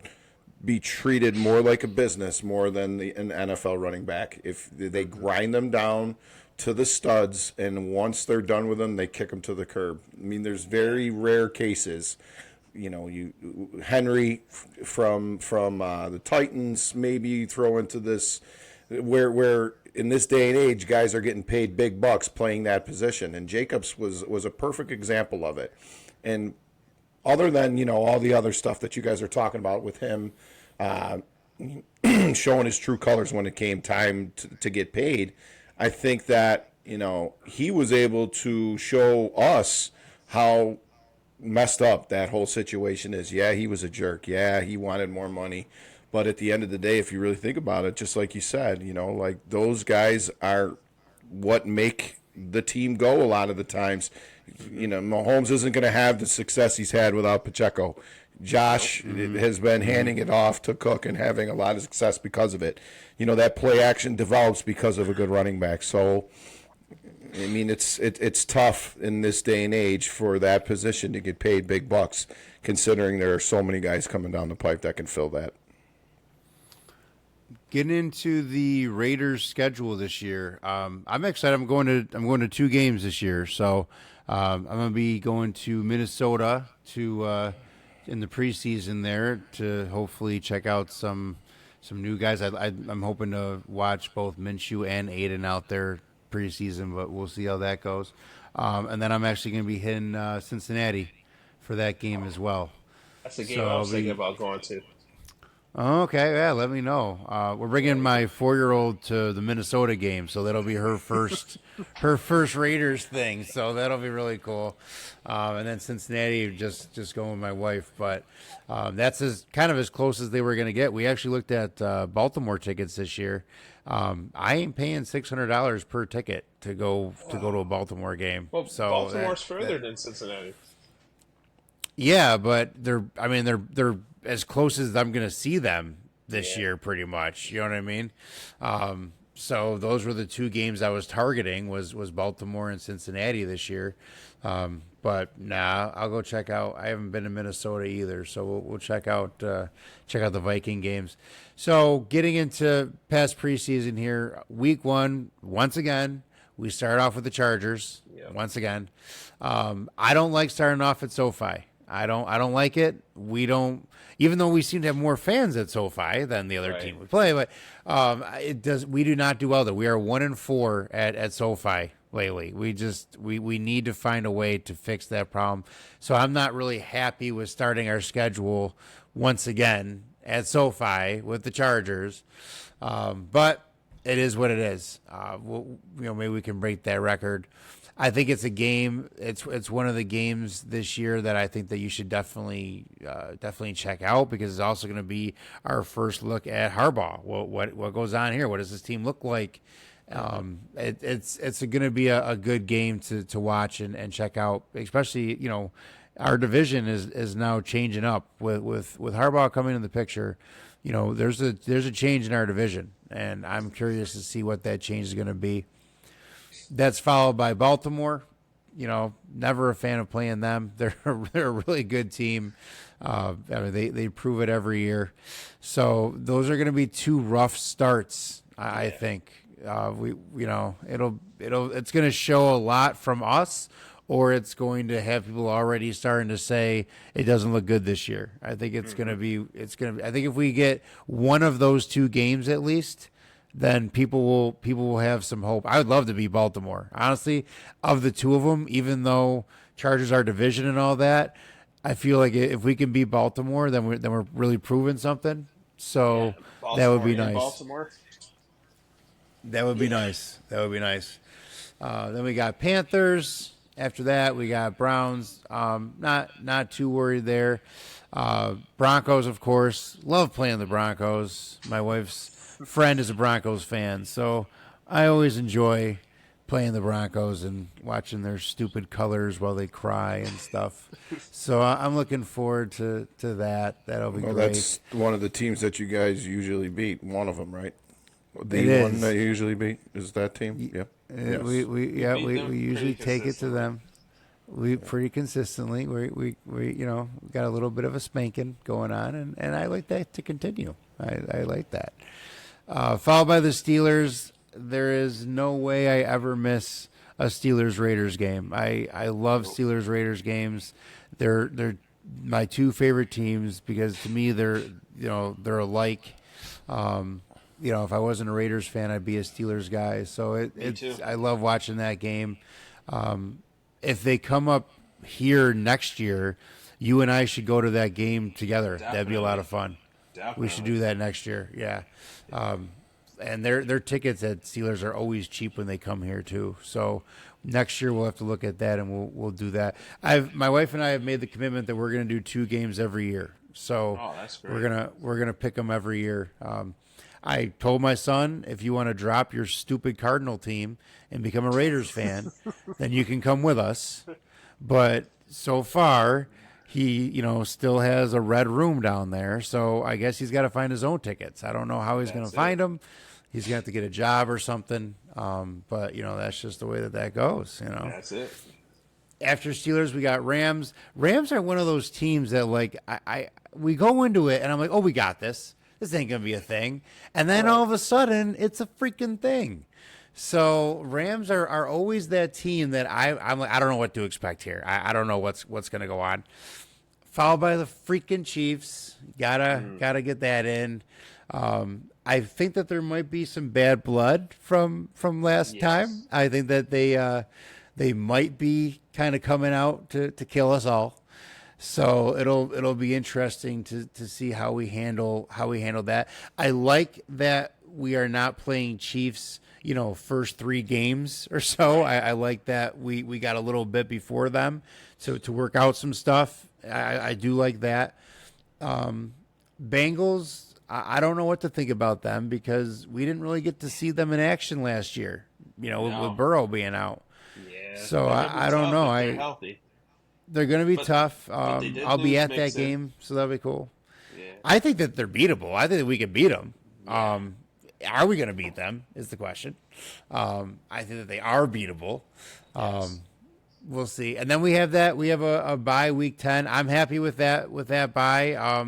be treated more like a business more than an NFL running back. If they grind them down to the studs, and once they're done with them, they kick them to the curb. I mean, there's very rare cases. Henry from the Titans maybe throw into this where in this day and age guys are getting paid big bucks playing that position, and Jacobs was a perfect example of it. And other than all the other stuff that you guys are talking about with him showing his true colors when it came time to get paid, I think that he was able to show us how messed up that whole situation is. Yeah, he was a jerk. Yeah, he wanted more money. But at the end of the day, if you really think about it, just like you said, like those guys are what make the team go a lot of the times. Mahomes isn't going to have the success he's had without Pacheco. Josh has been handing it off to Cook and having a lot of success because of it. That play action develops because of a good running back. So, I mean, it's tough in this day and age for that position to get paid big bucks, considering there are so many guys coming down the pipe that can fill that. Getting into the Raiders' schedule this year, I'm excited. I'm going to 2 games this year, so I'm going to be going to Minnesota in the preseason there to hopefully check out some new guys. I'm hoping to watch both Minshew and Aiden out there preseason, but we'll see how that goes. And then I'm actually going to be hitting Cincinnati for that game as well. That's the game I was thinking about going to. Okay, yeah, let me know. We're bringing my 4-year-old to the Minnesota game, so that'll be her first Raiders thing. So that'll be really cool. And then Cincinnati, just going with my wife. But that's kind of as close as they were going to get. We actually looked at Baltimore tickets this year. I ain't paying $600 per ticket to go to a Baltimore game. Well, so Baltimore's further than Cincinnati. Yeah, but they're as close as I'm going to see them this year, pretty much. You know what I mean? So those were the 2 games I was targeting was Baltimore and Cincinnati this year. But I'll go check out. I haven't been to Minnesota either, so we'll check out the Viking games. So getting into past preseason here, week 1, once again, we start off with the Chargers. Yep. Once again, I don't like starting off at SoFi. I don't like it. We don't, even though we seem to have more fans at SoFi than the other team we play, but we do not do well there. We are 1-4 at SoFi lately. We need to find a way to fix that problem. So I'm not really happy with starting our schedule once again at SoFi with the Chargers. But it is what it is. Maybe we can break that record. I think it's a game. It's one of the games this year that I think that you should definitely check out, because it's also going to be our first look at Harbaugh. What goes on here? What does this team look like? It's going to be a good game to watch and check out. Especially our division is now changing up with Harbaugh coming in the picture. There's a change in our division, and I'm curious to see what that change is going to be. That's followed by Baltimore. Never a fan of playing them. They're a really good team. They prove it every year. So those are going to be 2 rough starts. I think it's going to show a lot from us, or it's going to have people already starting to say it doesn't look good this year. I think I think if we get one of those 2 games at least, then people will have some hope. I would love to be Baltimore. Honestly, of the 2 of them, even though Chargers are division and all that, I feel like if we can beat Baltimore, then we're really proving something. So that would be nice. Baltimore. That would be nice. Then we got Panthers. After that, we got Browns. Not too worried there. Broncos, of course. Love playing the Broncos. My wife's friend is a Broncos fan, so I always enjoy playing the Broncos and watching their stupid colors while they cry and stuff. So I'm looking forward to that. That'll be great. That's one of the teams that you guys usually beat. One of them, right? The one that you usually beat is that team. Yep. We usually take it to them. We pretty consistently we got a little bit of a spanking going on, and I like that to continue. I like that. Followed by the Steelers. There is no way I ever miss a Steelers Raiders game. I love Steelers Raiders games. They're my two favorite teams because to me they're alike. If I wasn't a Raiders fan, I'd be a Steelers guy. So I love watching that game. If they come up here next year, you and I should go to that game together. Definitely. That'd be a lot of fun. Definitely. We should do that next year. Yeah. And their tickets at Steelers are always cheap when they come here too. So next year we'll have to look at that and we'll do that. My wife and I have made the commitment that we're going to do 2 games every year. So that's great. we're gonna pick them every year. I told my son, if you want to drop your stupid Cardinal team and become a Raiders fan, then you can come with us. But so far, he, still has a red room down there. So I guess he's got to find his own tickets. I don't know how he's going to find them. He's going to have to get a job or something. But, that's just the way that goes, That's it. After Steelers, we got Rams. Rams are one of those teams that, like, we go into it, and I'm like, oh, we got this. This ain't going to be a thing. And then all of a sudden, it's a freaking thing. So Rams are always that team that I'm like, I don't know what to expect here. I don't know what's going to go on. Followed by the freaking Chiefs. Gotta get that in. I think that there might be some bad blood from last time. I think that they might be kind of coming out to kill us all. So it'll be interesting to see how we handle that. I like that we are not playing Chiefs, first 3 games or so. I like that we got a little bit before them to work out some stuff. I do like that. Bengals, I don't know what to think about them because we didn't really get to see them in action last year, with Burrow being out. Yeah. So I don't know. They're healthy. They're going to be tough. But I'll be at that Mixon. game, so that'll be cool. Yeah. I think that they're beatable. I think that we can beat them. Are we going to beat them is the question. I think that they are beatable. Yes. We'll see. And then we have a bye week 10. I'm happy with that bye.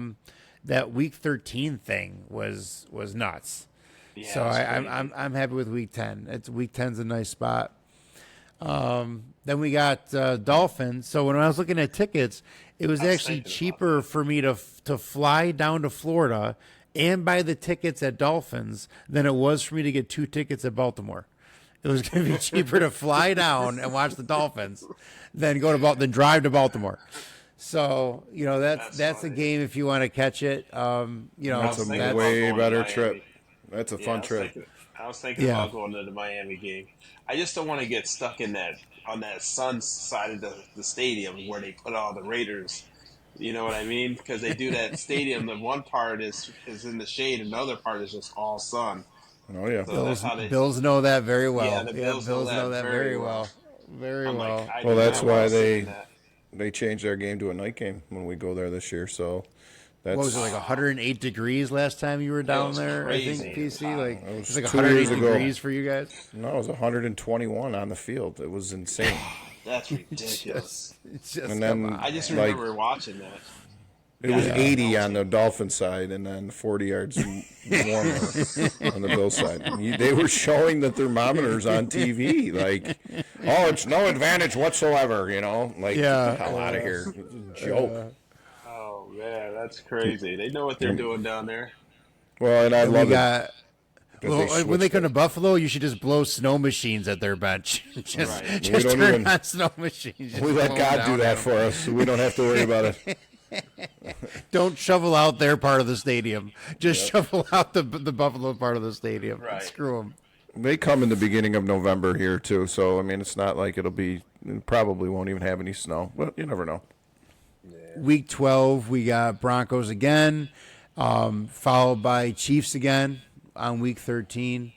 That week 13 thing was nuts. Yeah, so I'm happy with week 10. It's week 10's a nice spot. Then we got Dolphins. So when I was looking at tickets, it was actually cheaper for me to fly down to Florida and buy the tickets at Dolphins than it was for me to get 2 tickets at Baltimore. It was going to be cheaper to fly down and watch the Dolphins than drive to Baltimore. So that's a game if you want to catch it. That's a way better trip. That's a fun trip. I was thinking about going to the Miami game. I just don't want to get stuck on that sun side of the stadium where they put all the Raiders. You know what I mean? Because they do that stadium. The one part is in the shade, and the other part is just all sun. Oh yeah, so Bills know that very well. Yeah, the Bills know that very well. Very well. Well, that's why they changed their game to a night game when we go there this year. So that's what was it, like 108 degrees last time you were down there? Crazy. I think PC like it was like 2 108 years ago. degrees for you guys. No, it was 121 on the field. It was insane. That's ridiculous. It's just And then I just remember watching that. it was 80 on the Dolphin side, and then 40 yards warmer on the Bill side. They were showing the thermometers on TV, like, oh, it's no advantage whatsoever, Like, get the hell out of here. It's a joke. Oh, man, that's crazy. They know what they're doing down there. Well, and I love it. When they come to Buffalo, you should just blow snow machines at their bench. just turn on snow machines. We let God do that for us, so we don't have to worry about it. Don't shovel out their part of the stadium. Just shovel out the Buffalo part of the stadium. Right. Screw them. They come in the beginning of November here, too, so, I mean, it's not like it probably won't even have any snow. But you never know. Week 12, we got Broncos again, followed by Chiefs again on week 13.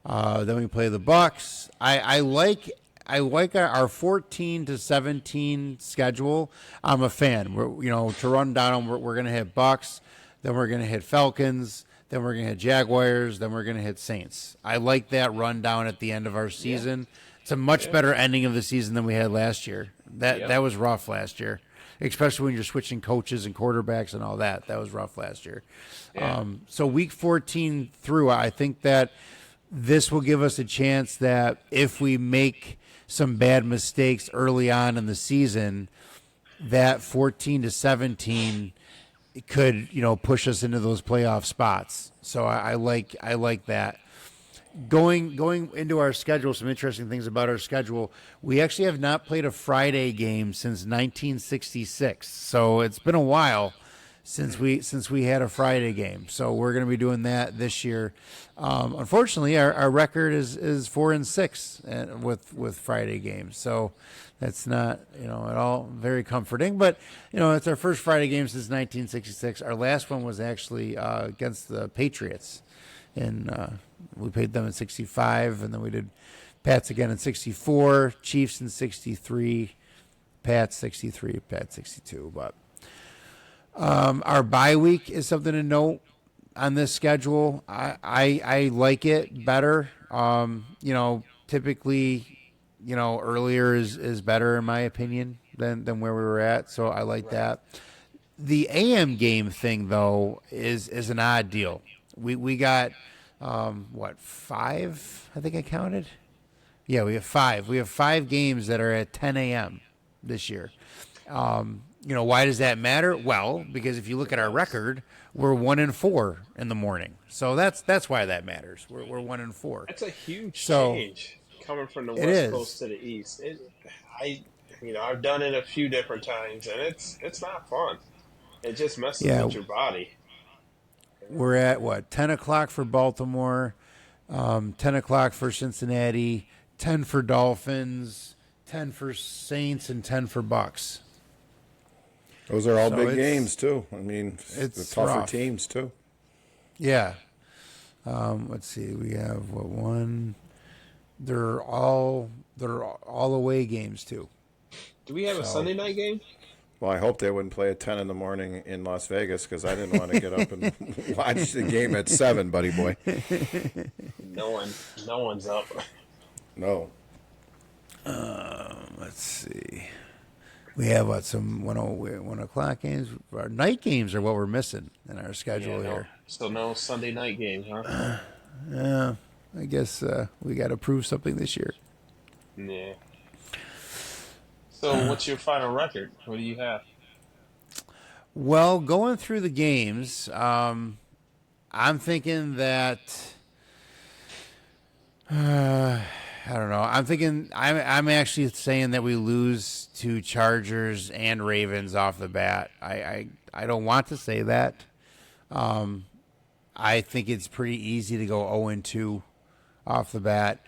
Then we play the Bucks. I like our 14 to 17 schedule. I'm a fan. To run down, we're going to hit Bucks, then we're going to hit Falcons, then we're going to hit Jaguars, then we're going to hit Saints. I like that rundown at the end of our season. It's a much better ending of the season than we had last year. That Yep. that was rough last year, especially when you're switching coaches and quarterbacks and all that. That was rough last year. Yeah. So week 14 through, I think that this will give us a chance that if we make some bad mistakes early on in the season, that 14 to 17 could push us into those playoff spots. So I like that. Going into our schedule, some interesting things about our schedule. We actually have not played a Friday game since 1966, so it's been a while since we had a Friday game. So we're going to be doing that this year. Unfortunately, our record is 4-6 with Friday games. So that's not at all very comforting. But it's our first Friday game since 1966. Our last one was actually against the Patriots, and we played them in 65, and then we did Pats again in 64, Chiefs in 63, Pats 63, Pats 62. But our bye week is something to note on this schedule. I like it better. Typically, earlier is better in my opinion than where we were at. So I like that. The AM game thing though is an odd deal. We got five? I think I counted. Yeah, we have five. We have 5 games that are at 10 a.m. this year. Why does that matter? Well, because if you look at our record, we're 1-4 in the morning. So that's why that matters. We're 1-4. That's a huge So, change coming from the it West is. Coast to the East. I've done it a few different times, and it's not fun. It just messes Yeah. with your body. We're at 10 o'clock for Baltimore, 10 o'clock for Cincinnati, 10 for Dolphins, 10 for Saints, and 10 for Bucks. Those are all So big games too. I mean, it's the tougher rough. teams too. Yeah. Let's see. We have one. They're all away games too. Do we have a Sunday night game? Well, I hope they wouldn't play at 10 in the morning in Las Vegas because I didn't want to get up and watch the game at 7, buddy boy. No one's up. No. Let's see. We have some 1 o'clock games. Our night games are what we're missing in our schedule here. So no Sunday night game, huh? Yeah, I guess we got to prove something this year. Yeah. So what's your final record? What do you have? Well, going through the games, I'm thinking that I don't know. I'm actually saying that we lose to Chargers and Ravens off the bat. I don't want to say that. I think it's pretty easy to go 0-2 off the bat.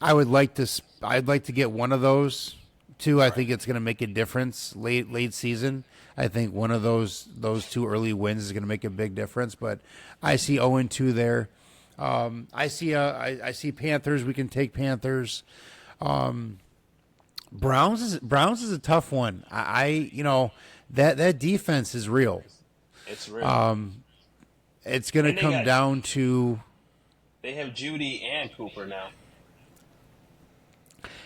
I'd like to get one of those two. I think it's going to make a difference late season. I think one of those 2 early wins is going to make a big difference. But I see 0-2 there. I see Panthers. We can take Panthers. Browns is a tough one. That defense is real. It's real. It's going to come down to. They have Judy and Cooper now.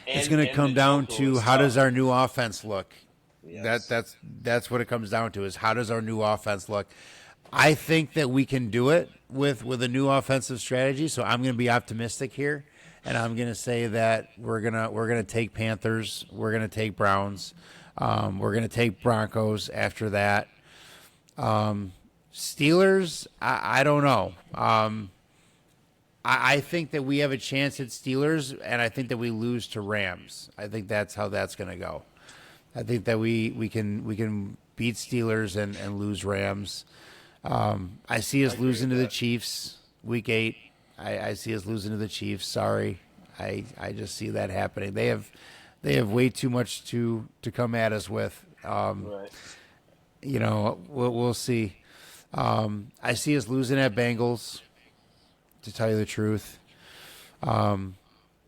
It's going to come down to how does our new offense look. Yes. That's what it comes down to is how does our new offense look. I think that we can do it with a new offensive strategy. So I'm going to be optimistic here, and I'm going to say that we're gonna take Panthers, we're going to take Browns, we're going to take Broncos after that. Steelers, I don't know. I think that we have a chance at Steelers, and I think that we lose to Rams. I think that's how that's going to go. I think that we can beat Steelers and lose Rams. I see us losing to the Chiefs week 8. I see us losing to the Chiefs. Sorry, I just see that happening. They have way too much to come at us with. Right. We'll see. I see us losing at Bengals, to tell you the truth. And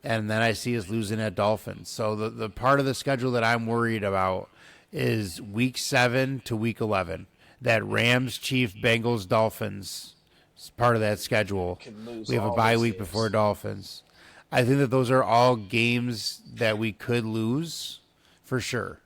then I see us losing at Dolphins. So the part of the schedule that I'm worried about is week 7 to week 11. That Rams, Chiefs, Bengals, Dolphins is part of that schedule. We have a bye week before Dolphins. I think that those are all games that we could lose for sure.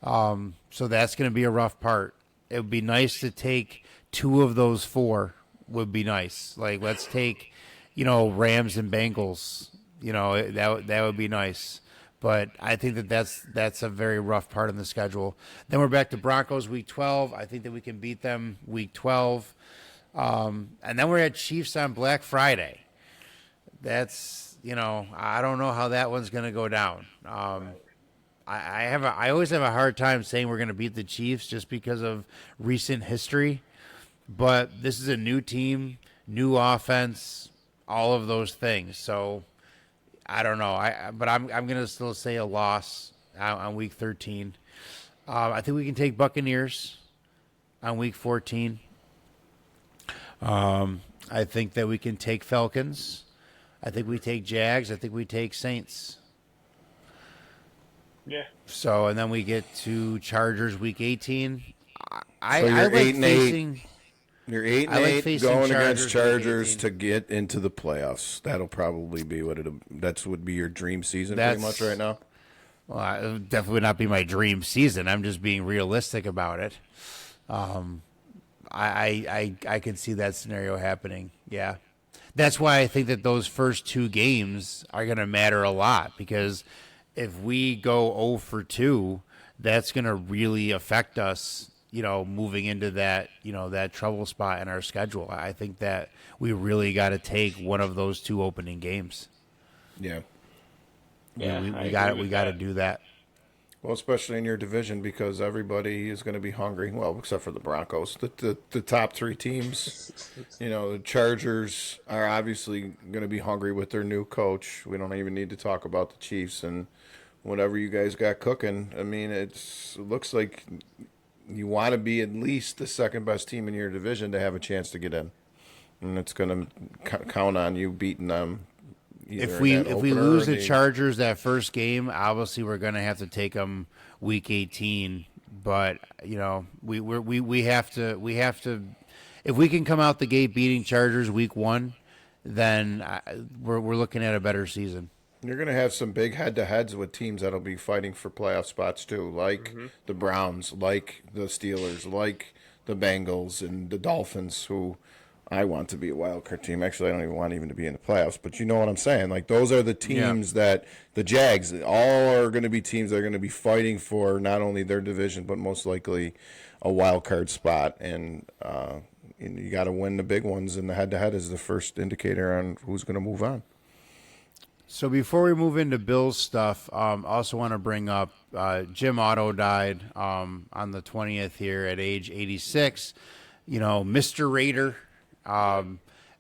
So that's going to be a rough part. It would be nice to take 2 of those 4. Would be nice. Like let's take, Rams and Bengals. That would be nice. But I think that's a very rough part of the schedule. Then we're back to Broncos week 12. I think that we can beat them week 12. And then we're at Chiefs on Black Friday. That's, I don't know how that one's going to go down. I always have a hard time saying we're going to beat the Chiefs just because of recent history. But this is a new team, new offense, all of those things. So I don't know. But I'm going to still say a loss on week 13. I think we can take Buccaneers on week 14. I think that we can take Falcons. I think we take Jags. I think we take Saints. Yeah. So, and then we get to Chargers week 18. So I you're like 8-8. You're 8-8 going against Chargers week to get into the playoffs. That'll probably be that would be your dream season pretty much right now. Well, it would definitely not be my dream season. I'm just being realistic about it. I can see that scenario happening. Yeah. That's why I think that those first 2 games are going to matter a lot, because if we go 0 for 2, that's going to really affect us, moving into that, that trouble spot in our schedule. I think that we really got to take one of those 2 opening games. Yeah. Yeah, we got to do that. Well, especially in your division, because everybody is going to be hungry. Well, except for the Broncos. The top 3 teams, the Chargers are obviously going to be hungry with their new coach. We don't even need to talk about the Chiefs and whatever you guys got cooking. I mean, it looks like you want to be at least the second best team in your division to have a chance to get in. And it's going to count on you beating them. If we lose the Chargers that first game, obviously we're going to have to take them week 18. But we have to. If we can come out the gate beating Chargers week 1, then we're looking at a better season. You're going to have some big head-to-heads with teams that'll be fighting for playoff spots too, like the Browns, like the Steelers, like the Bengals and the Dolphins, who I want to be a wild card team. Actually, I don't even want to be in the playoffs, but you know what I'm saying. Like, those are the teams that the Jags, all are going to be teams that are going to be fighting for not only their division, but most likely a wild card spot. And you got to win the big ones, and the head-to-head is the first indicator on who's going to move on. So before we move into Bills stuff, also want to bring up Jim Otto died on the 20th here at age 86. Mr. Raider.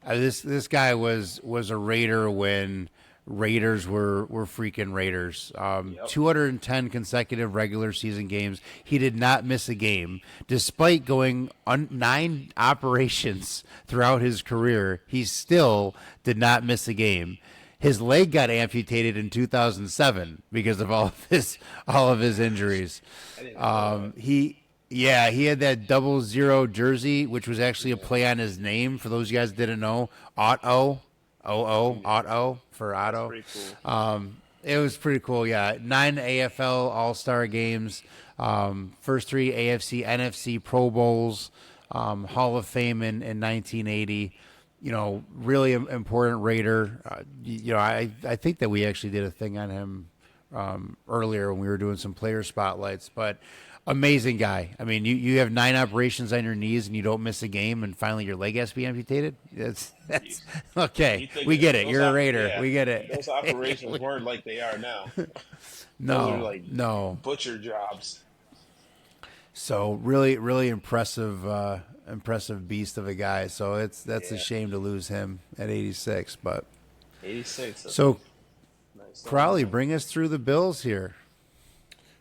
This guy was a Raider when Raiders were freaking Raiders. 210 consecutive regular season games. He did not miss a game. Despite going 9 operations throughout his career, he still did not miss a game. His leg got amputated in 2007 because of all of his injuries. He had that 00 jersey, which was actually a play on his name. For those of you guys that didn't know, Otto for Otto. Pretty cool. It was pretty cool. Yeah, 9 AFL All-Star games, first 3 AFC, NFC Pro Bowls, Hall of Fame in 1980. Really important Raider. I think that we actually did a thing on him earlier when we were doing some player spotlights, but amazing guy. I mean, you have 9 operations on your knees and you don't miss a game, and finally your leg has to be amputated. That's okay. We get it. You're a Raider. Yeah, we get it. Those operations weren't like they are now. No. Butcher jobs. So really, really impressive beast of a guy. So that's a shame to lose him at 86. But 86. So Nice. Crowley, bring us through the Bills here.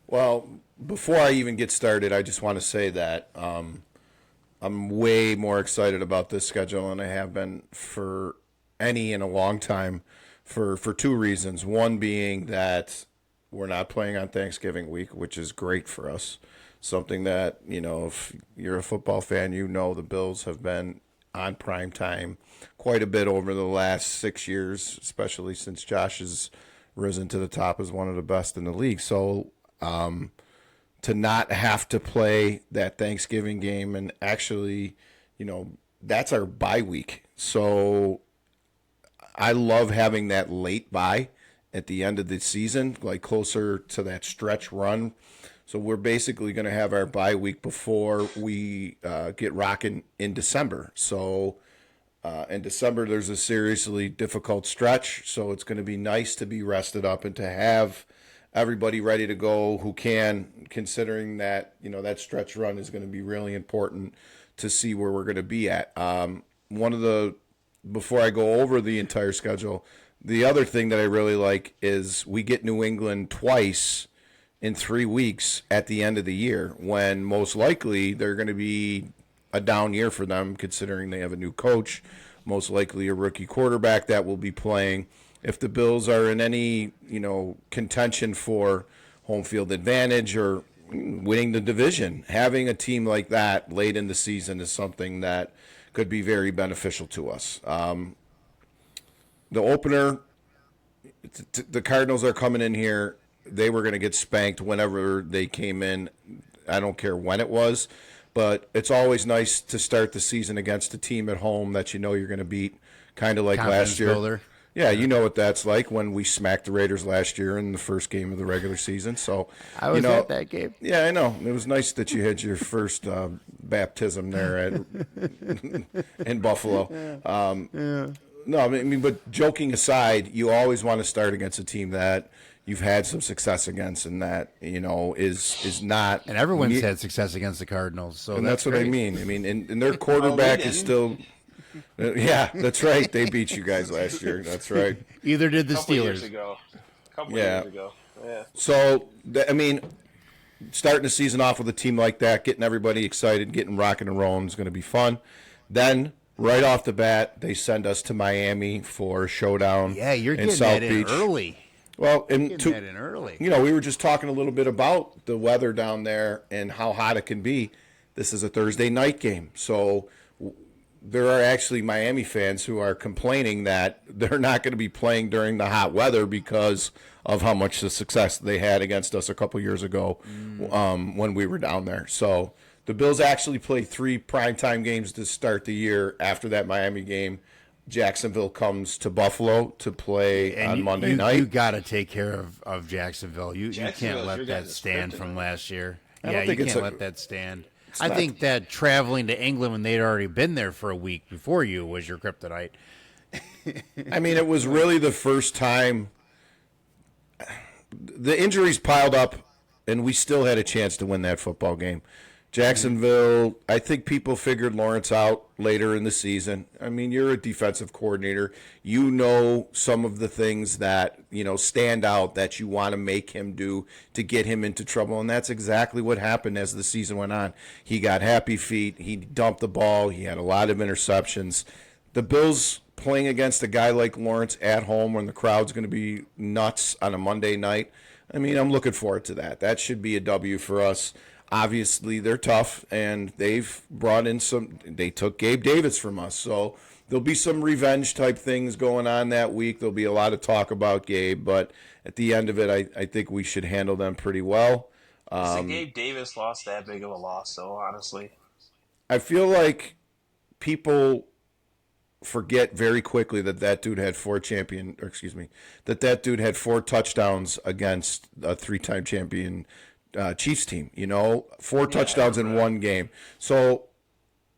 Well, before I even get started, I just want to say that I'm way more excited about this schedule than I have been for any in a long time for 2 reasons. One being that we're not playing on Thanksgiving week, which is great for us. Something that, if you're a football fan, the Bills have been on prime time quite a bit over the last 6 years, especially since Josh has risen to the top as one of the best in the league. So to not have to play that Thanksgiving game. And actually, that's our bye week. So I love having that late bye at the end of the season, like closer to that stretch run. So we're basically going to have our bye week before we get rocking in December. So in December, there's a seriously difficult stretch. So it's going to be nice to be rested up and to have everybody ready to go who can, considering that, that stretch run is going to be really important to see where we're going to be at. Before I go over the entire schedule, the other thing that I really like is we get New England twice in 3 weeks at the end of the year, when most likely they're going to be a down year for them, considering they have a new coach, most likely a rookie quarterback that will be playing. If the Bills are in any, contention for home field advantage or winning the division, having a team like that late in the season is something that could be very beneficial to us. The opener, the Cardinals are coming in here. They were going to get spanked whenever they came in. I don't care when it was, but it's always nice to start the season against a team at home that you're going to beat, kind of like last year. Builder. Yeah, you know what that's like when we smacked the Raiders last year in the first game of the regular season. So I was at that game. Yeah, I know. It was nice that you had your first baptism there in Buffalo. No, I mean, but joking aside, you always want to start against a team that you've had some success against, and that is not. And everyone's had success against the Cardinals, so and that's what I mean. I mean, and their quarterback is still. Yeah, that's right. They beat you guys last year. That's right. Either did the Couple Steelers. Years ago. Couple years ago. Yeah. So, I mean, starting the season off with a team like that, getting everybody excited, getting rocking and rolling is going to be fun. Then, right off the bat, they send us to Miami for a showdown. Yeah, you're in getting South that Beach. in early. Well, Getting that in early. We were just talking a little bit about the weather down there and how hot it can be. This is a Thursday night game, so there are actually Miami fans who are complaining that they're not going to be playing during the hot weather because of how much the success they had against us a couple years ago when we were down there. So the Bills actually play 3 primetime games to start the year. After that Miami game, Jacksonville comes to Buffalo to play on Monday night. You got to take care of Jacksonville. You can't let that stand from last year. Yeah, you can't let that stand. I think that traveling to England when they'd already been there for a week before you was your kryptonite. I mean, it was really the first time. The injuries piled up, and we still had a chance to win that football game. Jacksonville, I think people figured Lawrence out later in the season. I mean, you're a defensive coordinator. You know some of the things that, stand out that you want to make him do to get him into trouble, and that's exactly what happened as the season went on. He got happy feet. He dumped the ball. He had a lot of interceptions. The Bills playing against a guy like Lawrence at home when the crowd's going to be nuts on a Monday night, I mean, I'm looking forward to that. That should be a W for us. Obviously, they're tough, and they've brought in they took Gabe Davis from us. So there'll be some revenge type things going on that week. There'll be a lot of talk about Gabe, but at the end of it, I think we should handle them pretty well. Is the Gabe Davis loss that big of a loss, though, honestly? I feel like people forget very quickly that dude had 4 touchdowns against a 3-time champion Chiefs team, 4 touchdowns in one game. So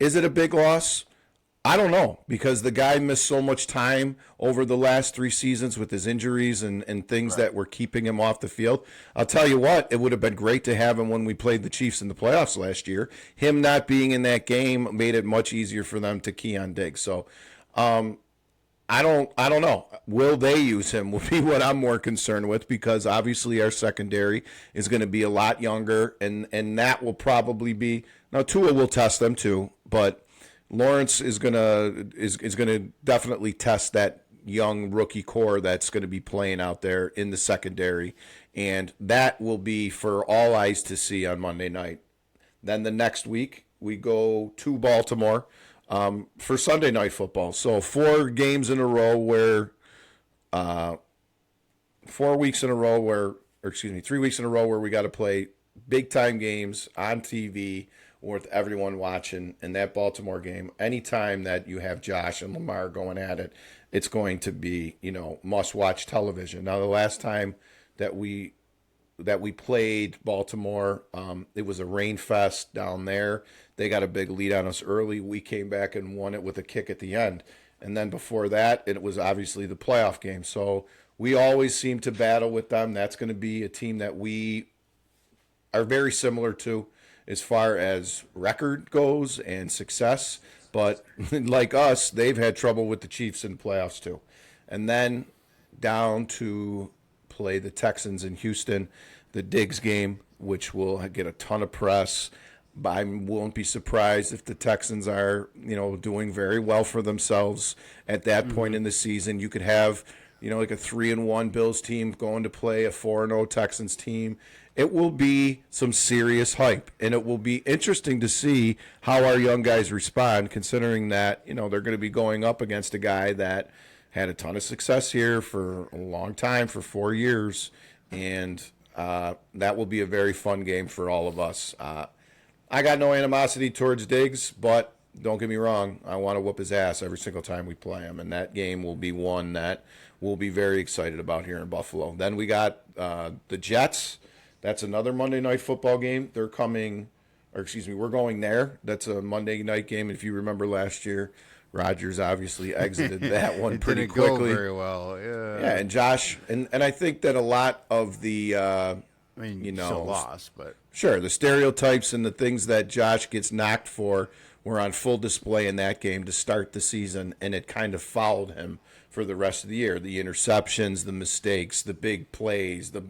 is it a big loss? I don't know, because the guy missed so much time over the last 3 seasons with his injuries and things that were keeping him off the field. I'll tell you what, it would have been great to have him when we played the Chiefs in the playoffs last year. Him not being in that game made it much easier for them to key on Diggs. So I don't know. Will they use him will be what I'm more concerned with, because obviously our secondary is going to be a lot younger, and that will probably be – now Tua will test them too, but Lawrence is going to definitely test that young rookie core that's going to be playing out there in the secondary, and that will be for all eyes to see on Monday night. Then the next week we go to Baltimore for Sunday night football. So 4 games in a row where 3 weeks in a row where we got to play big time games on TV with everyone watching. And that Baltimore game, anytime that you have Josh and Lamar going at it, it's going to be, must watch television. Now, the last time that we played Baltimore, it was a rain fest down there. They got a big lead on us early. We came back and won it with a kick at the end. And then before that, it was obviously the playoff game. So we always seem to battle with them. That's going to be a team that we are very similar to as far as record goes and success. But like us, they've had trouble with the Chiefs in the playoffs too. And then down to play the Texans in Houston, the Diggs game, which will get a ton of press. I won't be surprised if the Texans are, doing very well for themselves at that point in the season. You could have, like a 3-1 Bills team going to play a 4-0 Texans team. It will be some serious hype, and it will be interesting to see how our young guys respond, considering that, they're going to be going up against a guy that had a ton of success here for a long time, for 4 years, and that will be a very fun game for all of us. I got no animosity towards Diggs, but don't get me wrong, I want to whoop his ass every single time we play him, and that game will be one that we'll be very excited about here in Buffalo. Then we got the Jets. That's another Monday Night Football game. They're coming, or excuse me, we're going there. That's a Monday night game. If you remember last year, Rodgers obviously exited that one pretty didn't quickly. go very well. Yeah, and Josh, and I think that a lot of the, I mean, still lost, but sure, the stereotypes and the things that Josh gets knocked for were on full display in that game to start the season, and it kind of followed him for the rest of the year. The interceptions, the mistakes, the big plays, the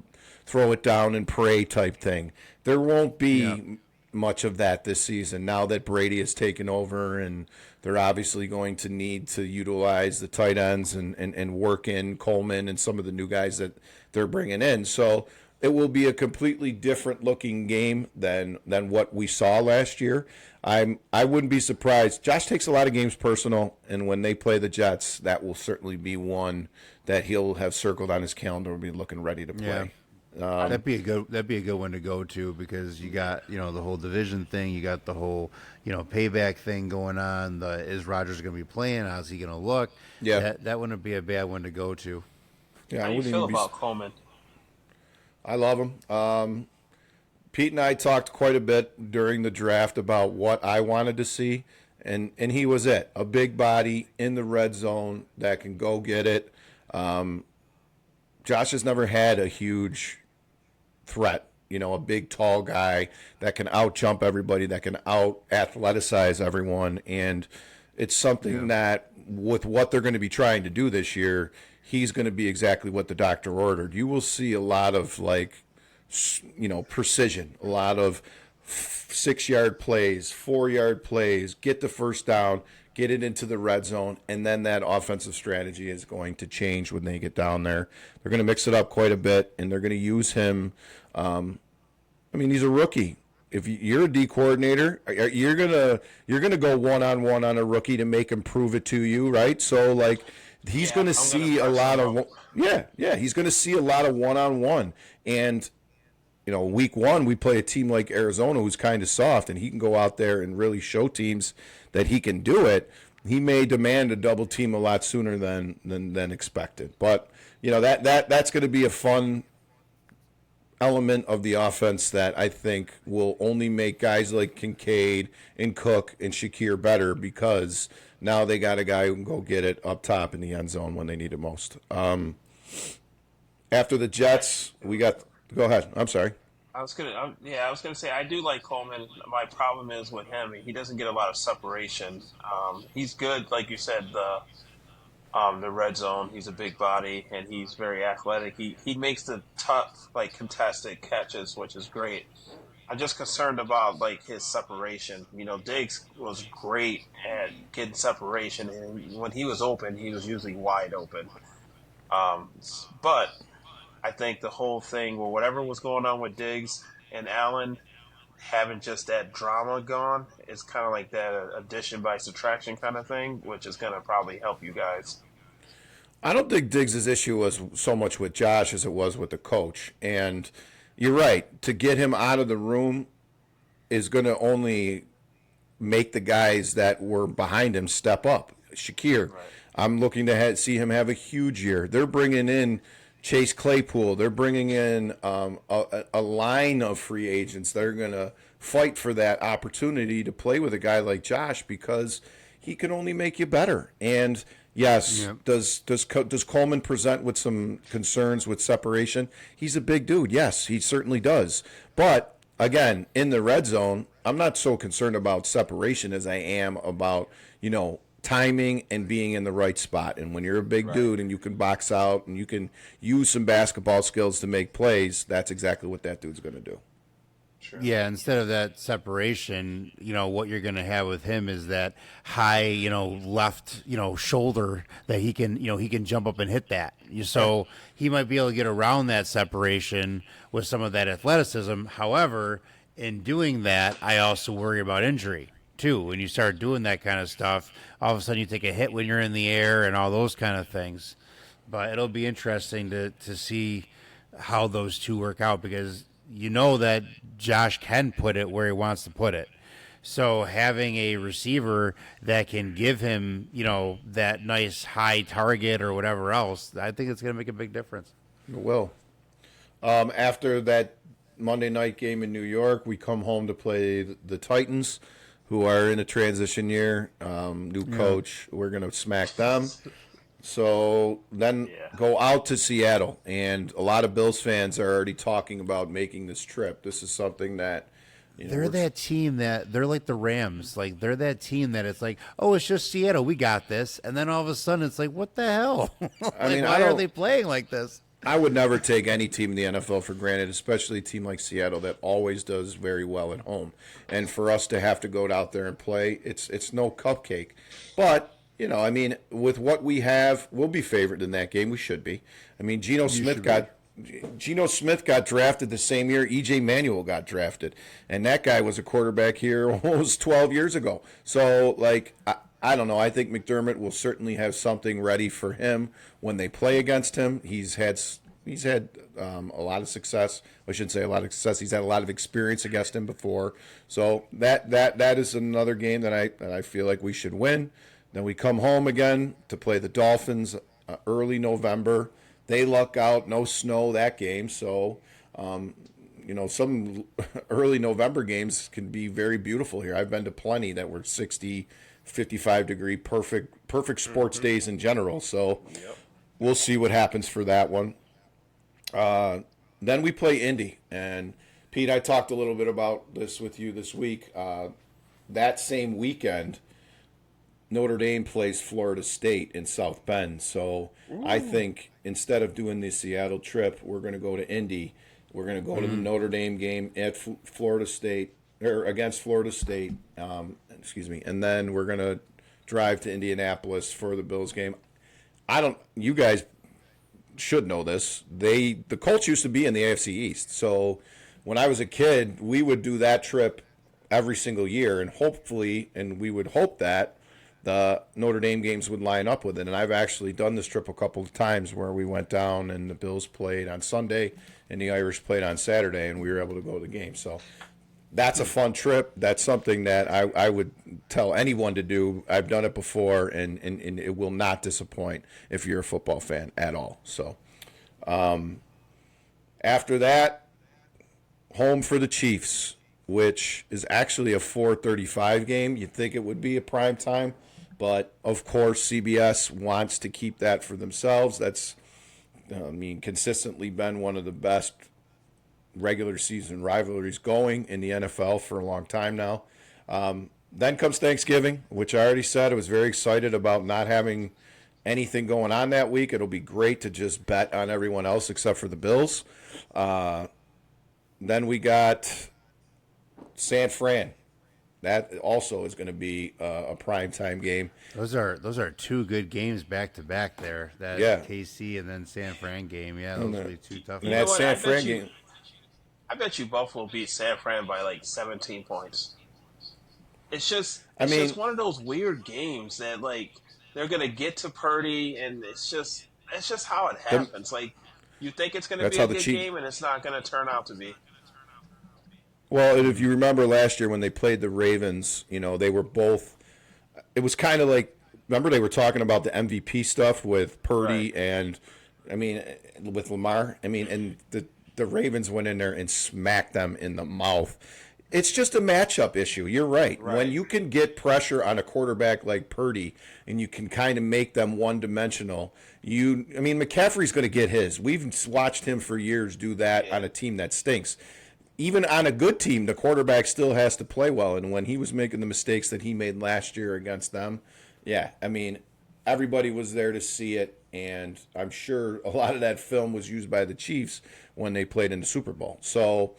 throw it down and pray type thing. There won't be much of that this season now that Brady has taken over, and they're obviously going to need to utilize the tight ends and work in Coleman and some of the new guys that they're bringing in. So it will be a completely different looking game than what we saw last year. I wouldn't be surprised. Josh takes a lot of games personal, and when they play the Jets, that will certainly be one that he'll have circled on his calendar and be looking ready to play. yeah. That'd be a good one to go to, because you got the whole division thing, you got the whole payback thing going on. Is Rodgers going to be playing? How's he going to look? Yeah, that wouldn't be a bad one to go to. yeah. How do you feel about Coleman? I love him. Pete and I talked quite a bit during the draft about what I wanted to see, and he was it. A big body in the red zone that can go get it. Josh has never had a huge threat, a big tall guy that can out jump everybody, that can out athleticize everyone, and it's something that with what they're going to be trying to do this year, he's going to be exactly what the doctor ordered. You will see a lot of precision, a lot of 6-yard plays, 4-yard plays, get the first down, get it into the red zone, and then that offensive strategy is going to change when they get down there. They're going to mix it up quite a bit, and they're going to use him. He's a rookie. If you're a D coordinator, you're gonna go one-on-one on a rookie to make him prove it to you, right? So he's going to see a lot of he's going to see a lot of one-on-one, and week one we play a team like Arizona who's kind of soft, and he can go out there and really show teams that he can do it. He may demand a double team a lot sooner than expected, but that's going to be a fun element of the offense that I think will only make guys like Kincaid and Cook and Shakir better, because now they got a guy who can go get it up top in the end zone when they need it most. After the Jets, we got. Go ahead. I'm sorry. I was gonna say I do like Coleman. My problem is with him; he doesn't get a lot of separation. He's good, like you said, the red zone. He's a big body and he's very athletic. He makes the tough, contested catches, which is great. I'm just concerned about his separation. Diggs was great at getting separation, and when he was open, he was usually wide open. But I think the whole thing, or whatever was going on with Diggs and Allen, having just that drama gone, is kind of like that addition by subtraction kind of thing, which is going to probably help you guys. I don't think Diggs' issue was so much with Josh as it was with the coach. And you're right. To get him out of the room is going to only make the guys that were behind him step up. Shakir, Right. I'm looking to see him have a huge year. They're bringing in Chase Claypool. They're bringing in a line of free agents that are going to fight for that opportunity to play with a guy like Josh because he can only make you better. And yes, Yep. does Coleman present with some concerns with separation? He's a big dude. Yes, he certainly does. But again, in the red zone, I'm not so concerned about separation as I am about, timing and being in the right spot. And when you're a big Right. dude and you can box out and you can use some basketball skills to make plays, that's exactly what that dude's going to do. Sure. Yeah, instead of that separation, what you're going to have with him is that high, left, shoulder that he can jump up and hit that. So he might be able to get around that separation with some of that athleticism. However, in doing that, I also worry about injury too. When you start doing that kind of stuff, all of a sudden you take a hit when you're in the air and all those kind of things. But it'll be interesting to see how those two work out because that Josh can put it where he wants to put it. So having a receiver that can give him, that nice high target or whatever else, I think it's going to make a big difference. It will. After that Monday night game in New York, we come home to play the Titans, who are in a transition year, new coach. We're going to smack them. So then go out to Seattle, and a lot of Bills fans are already talking about making this trip. This is something that they're that team that they're like the Rams. Like they're that team that it's like, oh, it's just Seattle, we got this, and then all of a sudden it's like, what the hell? Why are they playing like this? I would never take any team in the NFL for granted, especially a team like Seattle that always does very well at home. And for us to have to go out there and play, it's no cupcake. But with what we have, we'll be favored in that game. We should be. I mean, Geno Smith got drafted the same year E.J. Manuel got drafted, and that guy was a quarterback here almost 12 years ago. So, I don't know. I think McDermott will certainly have something ready for him when they play against him. He's had a lot of success. I shouldn't say a lot of success. He's had a lot of experience against him before. So that is another game that I feel like we should win. Then we come home again to play the Dolphins early November. They luck out, no snow that game. So, some early November games can be very beautiful here. I've been to plenty that were 60, 55-degree, perfect sports days in general. So we'll see what happens for that one. Then we play Indy. And, Pete, I talked a little bit about this with you this week. That same weekend, Notre Dame plays Florida State in South Bend. So I think instead of doing the Seattle trip, we're going to go to Indy. We're going to go to the Notre Dame game at Florida State or against Florida State. And then we're going to drive to Indianapolis for the Bills game. You guys should know this. The Colts used to be in the AFC East. So when I was a kid, we would do that trip every single year, and we would hope that the Notre Dame games would line up with it. And I've actually done this trip a couple of times where we went down and the Bills played on Sunday and the Irish played on Saturday, and we were able to go to the game. So that's a fun trip. That's something that I would tell anyone to do. I've done it before, and it will not disappoint if you're a football fan at all. So after that, home for the Chiefs, which is actually a 4:35 game. You'd think it would be a prime time. But, of course, CBS wants to keep that for themselves. That's, consistently been one of the best regular season rivalries going in the NFL for a long time now. Then comes Thanksgiving, which I already said I was very excited about not having anything going on that week. It'll be great to just bet on everyone else except for the Bills. Then we got San Fran. That also is going to be a primetime game. Those are two good games back to back there. That KC and then San Fran game. Yeah, those will be two tough. And that San Fran game. I bet you Buffalo beat San Fran by like 17 points. It's just one of those weird games that they're going to get to Purdy, and it's just how it happens. You think it's going to That's be how a the good Chiefs. game, and it's not going to turn out to be. Well, and if you remember last year when they played the Ravens, they were both. It was kind of like, remember they were talking about the MVP stuff with Right. Purdy and, I mean, with Lamar. I mean, and the Ravens went in there and smacked them in the mouth. It's just a matchup issue. You're right. When Right. you can get pressure on a quarterback like Purdy and you can kind of make them one dimensional, I mean, McCaffrey's going to get his. We've watched him for years do that Yeah. on a team that stinks. Even on a good team, the quarterback still has to play well. And when he was making the mistakes that he made last year against them, yeah, I mean, everybody was there to see it. And I'm sure a lot of that film was used by the Chiefs when they played in the Super Bowl. So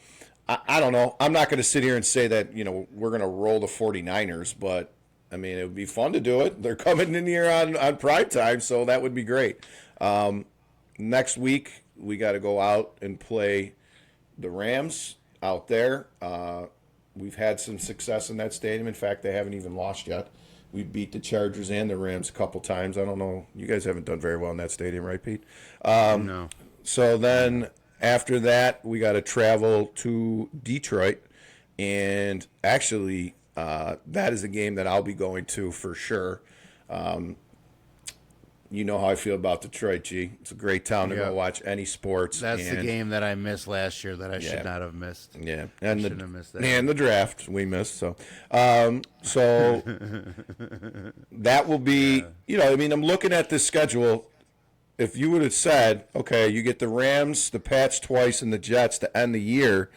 I don't know. I'm not going to sit here and say that, we're going to roll the 49ers, but I mean, it would be fun to do it. They're coming in here on prime time, so that would be great. Next week, we got to go out and play the Rams out there. We've had some success in that stadium. In fact, they haven't even lost yet. We beat the Chargers and the Rams a couple times. I don't know. You guys haven't done very well in that stadium, right, Pete? No. So then after that, we got to travel to Detroit. And actually, that is a game that I'll be going to for sure. You know how I feel about Detroit, G. It's a great town to Yeah. go watch any sports. That's the and game that I missed last year that I Yeah. should not have missed. Yeah, and shouldn't have missed that. and the draft we missed. So that will be. I mean, I'm looking at this schedule. If you would have said, okay, you get the Rams, the Pats twice, and the Jets to end the year,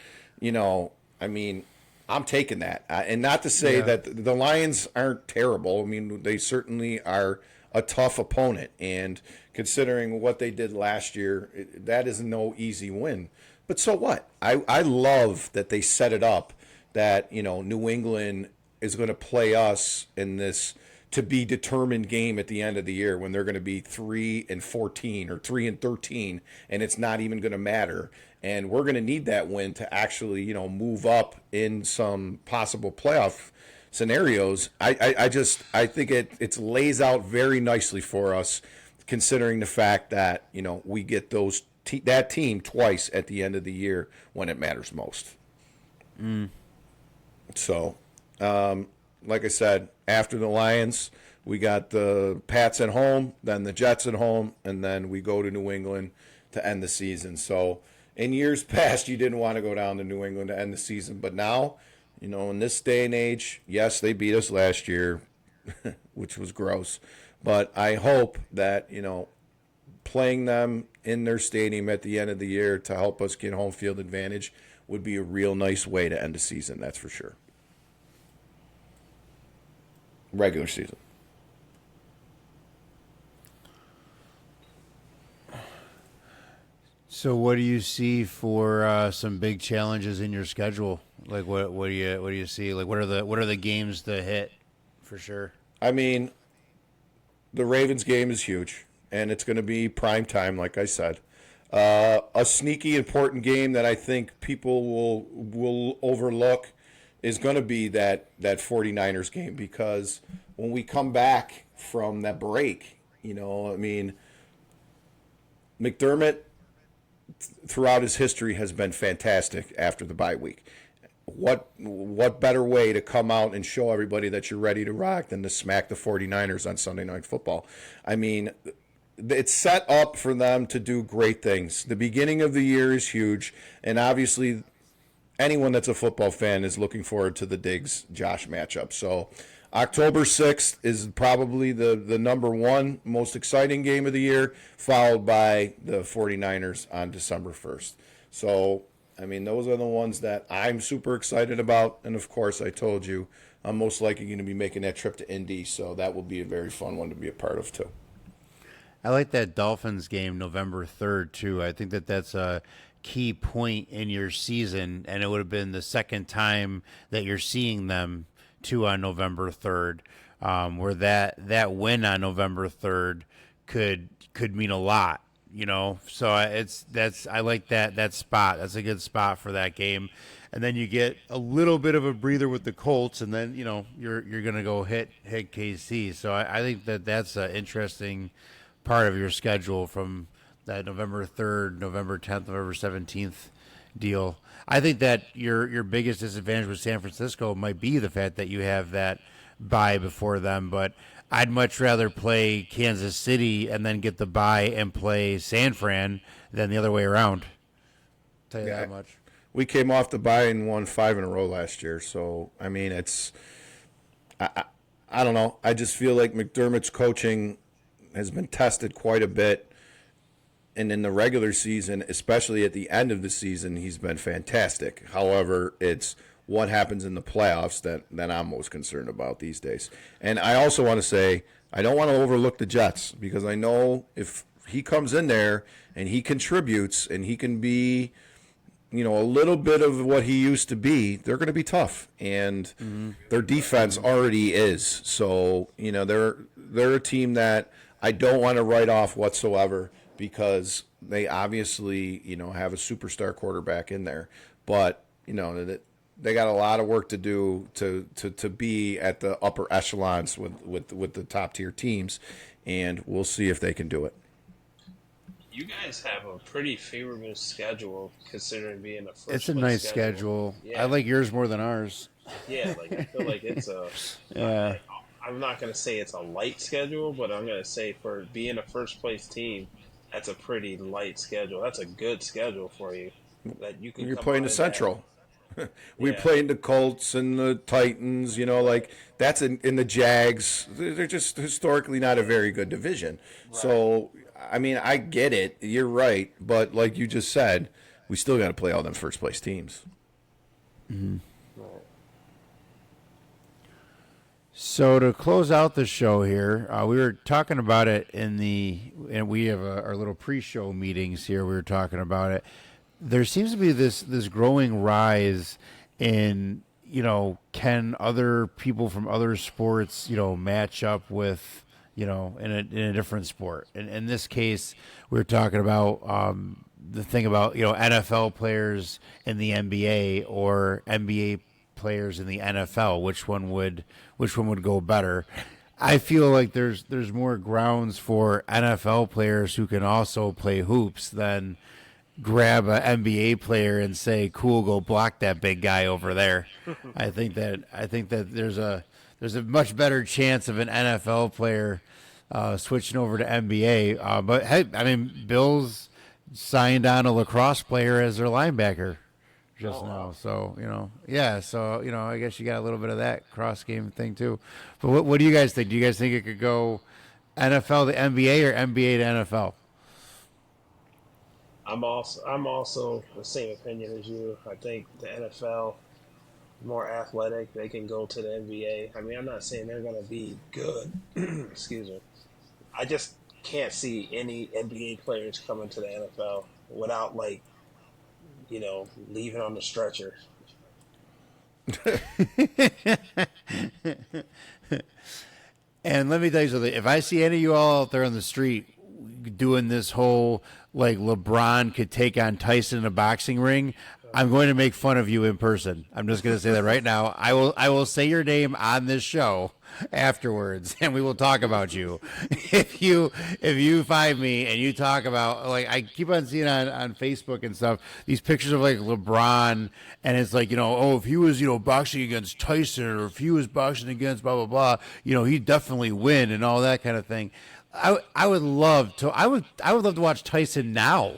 I mean, I'm taking that. And not to say Yeah. that the Lions aren't terrible. I mean, they certainly are a tough opponent, and considering what they did last year, that is no easy win. But so what? I love that they set it up that New England is going to play us in this to be determined game at the end of the year when they're going to be 3-14 or 3-13, and it's not even going to matter. And we're going to need that win to actually move up in some possible playoff scenarios. I think it lays out very nicely for us, considering the fact that we get that team twice at the end of the year when it matters most. So, like I said, after the Lions, we got the Pats at home, then the Jets at home, and then we go to New England to end the season. So, in years past, you didn't want to go down to New England to end the season, but now, in this day and age, yes, they beat us last year, which was gross. But I hope that, playing them in their stadium at the end of the year to help us get home field advantage would be a real nice way to end the season, that's for sure. Regular season. So, what do you see for some big challenges in your schedule? Like, what do you see? Like, what are the games to hit for sure? I mean, the Ravens game is huge, and it's going to be prime time, like I said. A sneaky important game that I think people will overlook is going to be that 49ers game, because when we come back from that break, I mean, McDermott throughout his history has been fantastic after the bye week. What better way to come out and show everybody that you're ready to rock than to smack the 49ers on Sunday Night Football? I mean, it's set up for them to do great things. The beginning of the year is huge, and obviously anyone that's a football fan is looking forward to the Diggs-Josh matchup. So October 6th is probably the number one most exciting game of the year, followed by the 49ers on December 1st. So, I mean, those are the ones that I'm super excited about. And, of course, I told you I'm most likely going to be making that trip to Indy, so that will be a very fun one to be a part of, too. I like that Dolphins game November 3rd, too. I think that's a key point in your season, and it would have been the second time that you're seeing them, too, on November 3rd, where that win on November 3rd could mean a lot, So I like that spot. That's a good spot for that game. And then you get a little bit of a breather with the Colts, and then, you're going to go hit KC. So I think that's an interesting part of your schedule from that November 3rd, November 10th, November 17th deal. I think that your biggest disadvantage with San Francisco might be the fact that you have that bye before them, but I'd much rather play Kansas City and then get the bye and play San Fran than the other way around. Tell you Yeah. that much. We came off the bye and won 5 in a row last year. So, I mean, I don't know. I just feel like McDermott's coaching has been tested quite a bit. And in the regular season, especially at the end of the season, he's been fantastic. However, it's what happens in the playoffs that I'm most concerned about these days. And I also want to say, I don't want to overlook the Jets, because I know if he comes in there and he contributes and he can be, a little bit of what he used to be, they're going to be tough. And their defense already is. So, they're a team that I don't want to write off whatsoever, because they obviously, have a superstar quarterback in there. But, they got a lot of work to do to be at the upper echelons with the top tier teams. And we'll see if they can do it. You guys have a pretty favorable schedule considering being a first. It's a nice schedule. Yeah. I like yours more than ours. Yeah, I feel like it's a. Yeah. I'm not going to say it's a light schedule, but I'm going to say for being a first place team, that's a pretty light schedule. That's a good schedule for you. That you can. You're come playing out the of Central. We Yeah. played the Colts and the Titans, that's in the Jags. They're just historically not a very good division. Right. So, I mean, I get it. You're right. But like you just said, we still got to play all them first place teams. Mm-hmm. So to close out the show here, we were talking about it and we have our little pre-show meetings here. We were talking about it. There seems to be this growing rise in, can other people from other sports, match up with, in a different sport. And in this case, we were talking about the thing about, NFL players in the NBA or NBA players in the NFL. Which one would go better? I feel like there's more grounds for NFL players who can also play hoops than grab an NBA player and say, "Cool, go block that big guy over there." I think that there's a much better chance of an NFL player switching over to NBA. But hey, I mean, Bills signed on a lacrosse player as their linebacker just now. So, yeah. So, I guess you got a little bit of that cross game thing too. But what do you guys think? Do you guys think it could go NFL to NBA or NBA to NFL? I'm also the same opinion as you. I think the NFL more athletic. They can go to the NBA. I mean, I'm not saying they're going to be good. Excuse me. I just can't see any NBA players coming to the NFL without leaving on the stretcher. And let me tell you something. If I see any of you all out there on the street doing this whole LeBron could take on Tyson in a boxing ring, I'm going to make fun of you in person. I'm just going to say that right now. I will say your name on this show afterwards, and we will talk about you. If you find me and you talk about, I keep on seeing on Facebook and stuff, these pictures of LeBron, and it's if he was boxing against Tyson, or if he was boxing against blah blah blah, he'd definitely win and all that kind of thing. I would love to watch Tyson now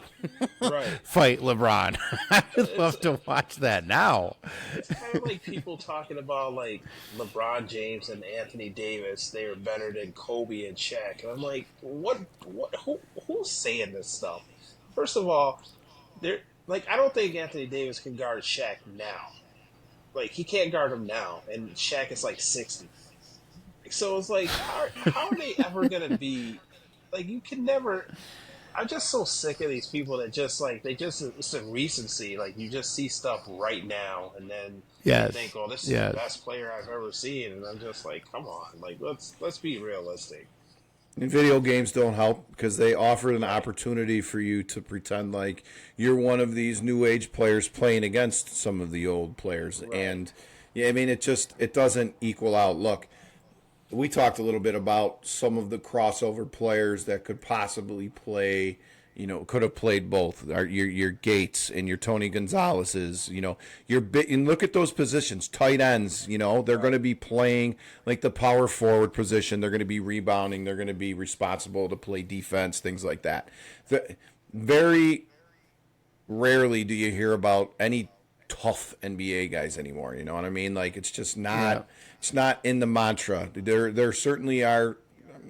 fight LeBron. I would love to watch that now. It's kind of like people talking about LeBron James and Anthony Davis. They are better than Kobe and Shaq, and I'm like, who's saying this stuff? First of all, I don't think Anthony Davis can guard Shaq now. He can't guard him now, and Shaq is 60. So it's how are they ever going to be, you can never, I'm just so sick of these people that just, it's a recency, you just see stuff right now, and then you think, oh, this is the best player I've ever seen, and I'm just come on, let's be realistic. And video games don't help because they offer an opportunity for you to pretend like you're one of these new age players playing against some of the old players, and, I mean, it doesn't equal out. Look, we talked a little bit about some of the crossover players that could possibly play could have played both. Your Gates and your Tony Gonzalez's, and look at those positions, tight ends, they're going to be playing like the power forward position. They're going to be rebounding. They're going to be responsible to play defense, things like that. Very rarely do you hear about any tough NBA guys anymore. You know what I mean? Like, it's just not, it's not in the mantra. There certainly are.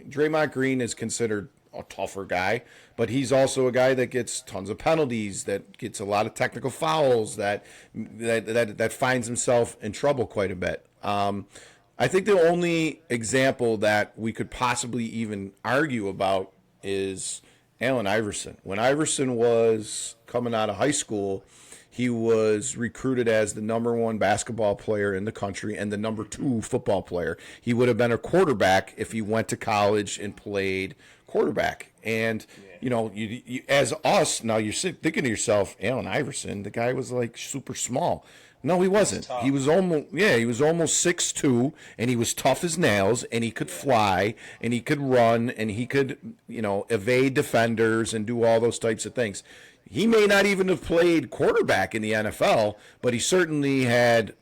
Draymond Green is considered a tougher guy, but he's also a guy that gets tons of penalties, that gets a lot of technical fouls, that finds himself in trouble quite a bit. I think the only example that we could possibly even argue about is Allen Iverson. When Iverson was coming out of high school, he was recruited as the number 1 basketball player in the country and the number 2 football player. He would have been a quarterback if he went to college and played quarterback. And, you as us, now you're thinking to yourself, Allen Iverson, the guy was like super small. No, he wasn't. He was almost 6'2", and he was tough as nails, and he could fly, and he could run, and he could, evade defenders and do all those types of things. He may not even have played quarterback in the NFL, but he certainly had,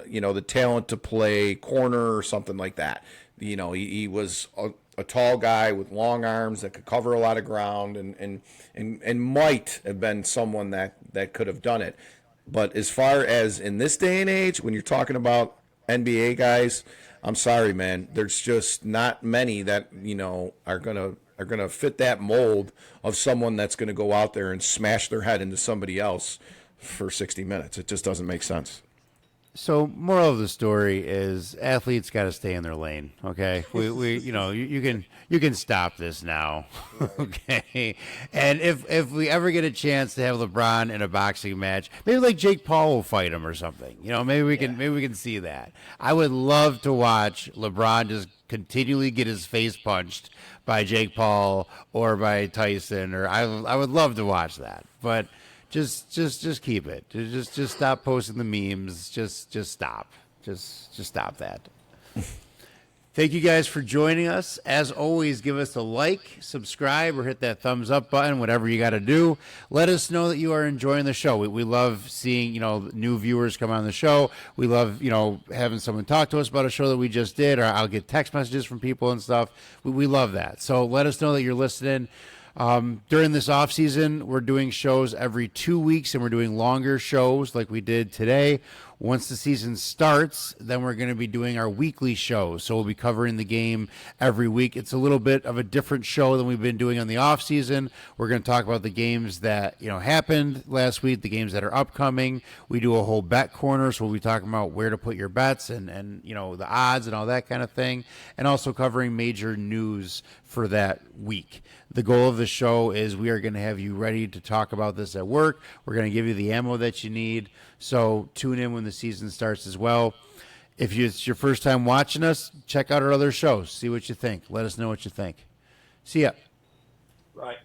the talent to play corner or something like that. He was a tall guy with long arms that could cover a lot of ground, and might have been someone that could have done it. But as far as in this day and age, when you're talking about NBA guys, I'm sorry, man. There's just not many that are gonna fit that mold of someone that's gonna go out there and smash their head into somebody else for 60 minutes. It just doesn't make sense. So, moral of the story is athletes got to stay in their lane. Okay, we you can stop this now. Okay, and if we ever get a chance to have LeBron in a boxing match, maybe like Jake Paul will fight him or something. Maybe we can see that. I would love to watch LeBron just continually get his face punched by Jake Paul or by Tyson, or I would love to watch that, but. Just keep it. Just stop posting the memes. Just stop. Just stop that. Thank you guys for joining us. As always, give us a like, subscribe, or hit that thumbs up button, whatever you got to do. Let us know that you are enjoying the show. We love seeing, new viewers come on the show. We love, having someone talk to us about a show that we just did, or I'll get text messages from people and stuff. We love that. So let us know that you're listening. During this off season, we're doing shows every 2 weeks, and we're doing longer shows like we did today. Once the season starts, then we're going to be doing our weekly shows. So we'll be covering the game every week. It's a little bit of a different show than we've been doing on the off season. We're going to talk about the games that, happened last week, the games that are upcoming. We do a whole bet corner. So we'll be talking about where to put your bets and the odds and all that kind of thing. And also covering major news for that week. The goal of the show is we are going to have you ready to talk about this at work. We're going to give you the ammo that you need. So tune in when the season starts as well. If it's your first time watching us, check out our other shows. See what you think. Let us know what you think. See ya. Right.